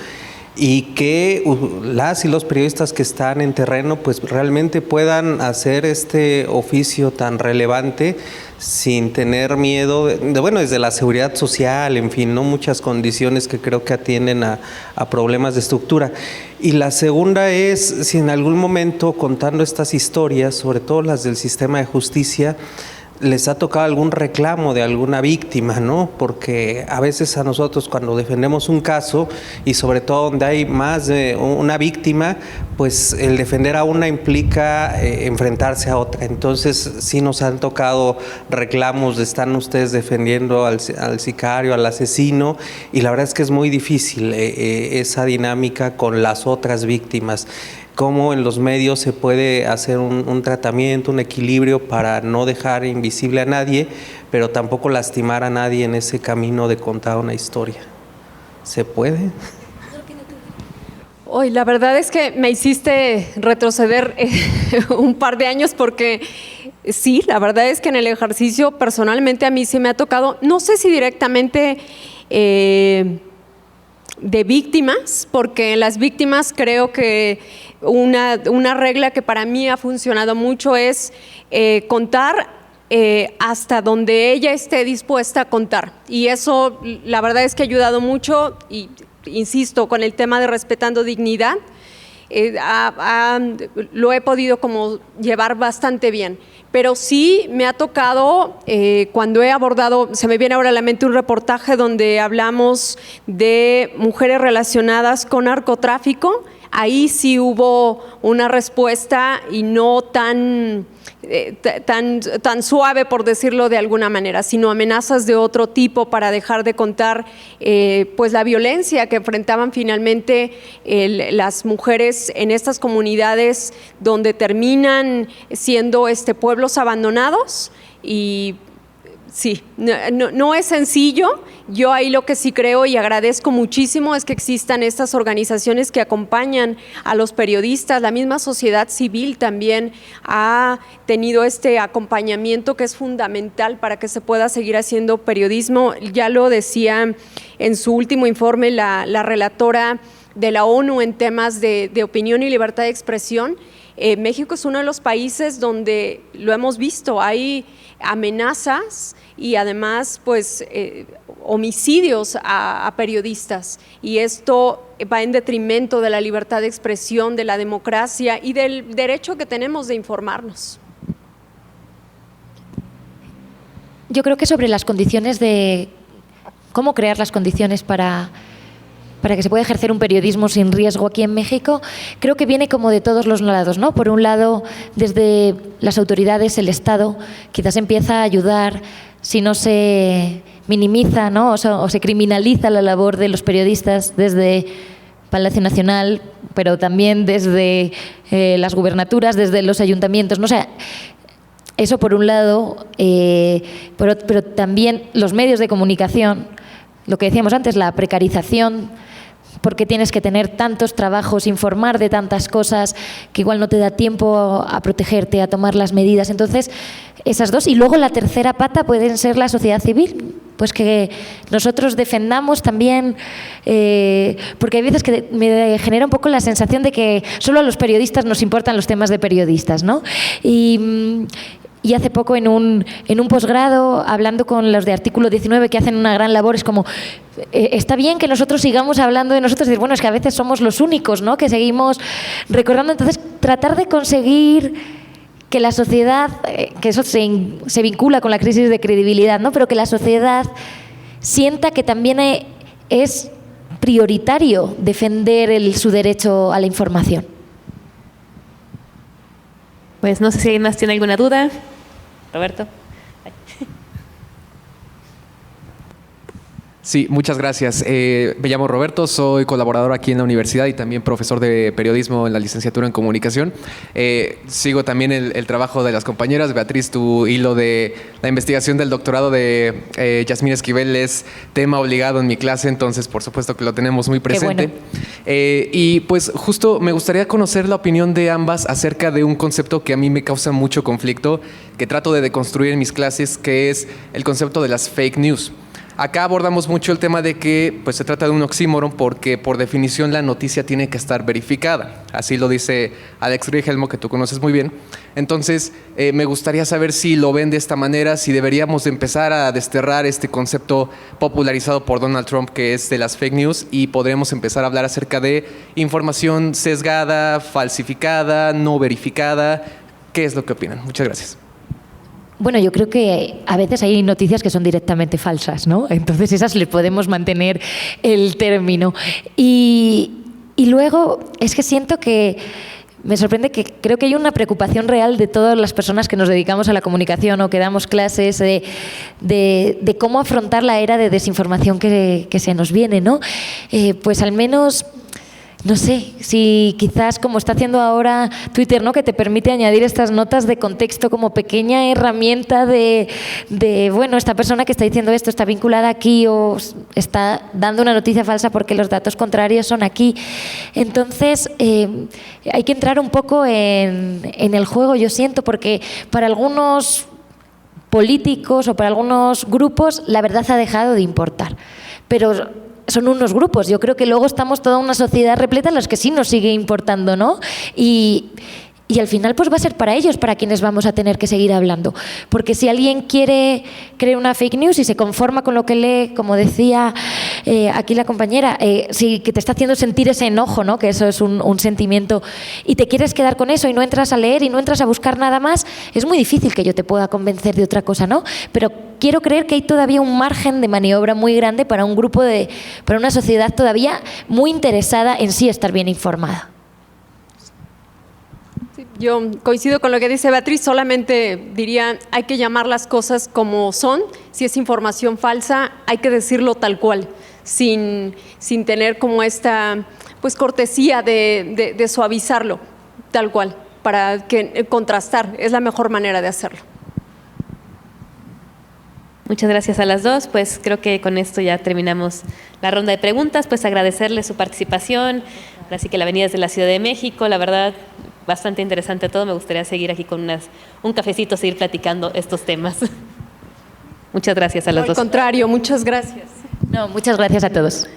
y que las y los periodistas que están en terreno pues realmente puedan hacer este oficio tan relevante sin tener miedo desde la seguridad social, en fin, no muchas condiciones que creo que atienden a problemas de estructura? Y la segunda es si en algún momento, contando estas historias, sobre todo las del sistema de justicia, les ha tocado algún reclamo de alguna víctima, ¿no? Porque a veces a nosotros cuando defendemos un caso, y sobre todo donde hay más de una víctima, pues el defender a una implica enfrentarse a otra. Entonces sí nos han tocado reclamos de están ustedes defendiendo al sicario, al asesino, y la verdad es que es muy difícil esa dinámica con las otras víctimas. ¿Cómo en los medios se puede hacer un tratamiento, un equilibrio para no dejar invisible a nadie, pero tampoco lastimar a nadie en ese camino de contar una historia? ¿Se puede? Hoy la verdad es que me hiciste retroceder un par de años, porque sí, la verdad es que en el ejercicio personalmente a mí sí me ha tocado, no sé si directamente de víctimas, porque las víctimas creo que una regla que para mí ha funcionado mucho es contar hasta donde ella esté dispuesta a contar, y eso la verdad es que ha ayudado mucho. Y insisto, con el tema de respetando dignidad, lo he podido como llevar bastante bien. Pero sí me ha tocado, cuando he abordado, se me viene ahora a la mente un reportaje donde hablamos de mujeres relacionadas con narcotráfico. Ahí sí hubo una respuesta y no tan suave, por decirlo de alguna manera, sino amenazas de otro tipo para dejar de contar pues la violencia que enfrentaban finalmente las mujeres en estas comunidades donde terminan siendo pueblos abandonados. Y sí, no es sencillo. Yo ahí lo que sí creo y agradezco muchísimo es que existan estas organizaciones que acompañan a los periodistas. La misma sociedad civil también ha tenido este acompañamiento que es fundamental para que se pueda seguir haciendo periodismo. Ya lo decía en su último informe la relatora de la ONU en temas de opinión y libertad de expresión. México es uno de los países donde lo hemos visto, hay amenazas y además pues homicidios a periodistas, y esto va en detrimento de la libertad de expresión, de la democracia y del derecho que tenemos de informarnos. Yo creo que sobre las condiciones de cómo crear las condiciones para que se pueda ejercer un periodismo sin riesgo aquí en México, creo que viene como de todos los lados, ¿no? Por un lado, desde las autoridades, el Estado, quizás empieza a ayudar si no se minimiza, ¿no? o se criminaliza la labor de los periodistas desde Palacio Nacional, pero también desde las gubernaturas, desde los ayuntamientos, ¿no? O sea, Eso por un lado, pero también los medios de comunicación, lo que decíamos antes, la precarización, porque tienes que tener tantos trabajos, informar de tantas cosas, que igual no te da tiempo a protegerte, a tomar las medidas. Entonces, esas dos. Y luego la tercera pata pueden ser la sociedad civil, pues que nosotros defendamos también, porque hay veces que me genera un poco la sensación de que solo a los periodistas nos importan los temas de periodistas, ¿no? Y hace poco en un posgrado, hablando con los de Artículo 19, que hacen una gran labor, es como, está bien que nosotros sigamos hablando de nosotros, y bueno, es que a veces somos los únicos, ¿no?, que seguimos recordando. Entonces, tratar de conseguir que la sociedad, que eso se vincula con la crisis de credibilidad, ¿no?, pero que la sociedad sienta que también es prioritario defender su derecho a la información. Pues no sé si alguien más tiene alguna duda. Roberto. Sí, muchas gracias. Me llamo Roberto, soy colaborador aquí en la universidad y también profesor de periodismo en la licenciatura en comunicación. Sigo también el trabajo de las compañeras. Beatriz, tu hilo de la investigación del doctorado de Yasmín Esquivel es tema obligado en mi clase, entonces por supuesto que lo tenemos muy presente. Qué bueno. Y pues justo me gustaría conocer la opinión de ambas acerca de un concepto que a mí me causa mucho conflicto, que trato de deconstruir en mis clases, que es el concepto de las fake news. Acá abordamos mucho el tema de que pues, se trata de un oxímoron porque por definición la noticia tiene que estar verificada. Así lo dice Alex Rigelmo, que tú conoces muy bien. Entonces, me gustaría saber si lo ven de esta manera, si deberíamos empezar a desterrar este concepto popularizado por Donald Trump, que es de las fake news, y podremos empezar a hablar acerca de información sesgada, falsificada, no verificada. ¿Qué es lo que opinan? Muchas gracias. Bueno, yo creo que a veces hay noticias que son directamente falsas, ¿no? Entonces esas le podemos mantener el término. Y luego es que siento que me sorprende que creo que hay una preocupación real de todas las personas que nos dedicamos a la comunicación o que damos clases de cómo afrontar la era de desinformación que se nos viene, ¿no? Pues al menos... No sé, si quizás como está haciendo ahora Twitter, ¿no?, que te permite añadir estas notas de contexto como pequeña herramienta de bueno, esta persona que está diciendo esto está vinculada aquí o está dando una noticia falsa porque los datos contrarios son aquí. Entonces, hay que entrar un poco en el juego, yo siento, porque para algunos políticos o para algunos grupos la verdad ha dejado de importar. Pero son unos grupos. Yo creo que luego estamos toda una sociedad repleta en los que sí nos sigue importando, ¿no? Y al final pues va a ser para ellos, para quienes vamos a tener que seguir hablando. Porque si alguien quiere creer una fake news y se conforma con lo que lee, como decía aquí la compañera, sí, que te está haciendo sentir ese enojo, ¿no?, que eso es un sentimiento, y te quieres quedar con eso y no entras a leer y no entras a buscar nada más, es muy difícil que yo te pueda convencer de otra cosa, ¿no? Pero quiero creer que hay todavía un margen de maniobra muy grande para un grupo para una sociedad todavía muy interesada en sí estar bien informada. Yo coincido con lo que dice Beatriz, solamente diría, hay que llamar las cosas como son. Si es información falsa, hay que decirlo tal cual, sin tener como esta pues cortesía de suavizarlo, tal cual, para que contrastar, es la mejor manera de hacerlo. Muchas gracias a las dos. Pues creo que con esto ya terminamos la ronda de preguntas. Pues agradecerles su participación. Así que la venida desde la Ciudad de México, la verdad, bastante interesante todo. Me gustaría seguir aquí con un cafecito, seguir platicando estos temas. Muchas gracias a las dos. Al contrario, muchas gracias. No, muchas gracias a todos.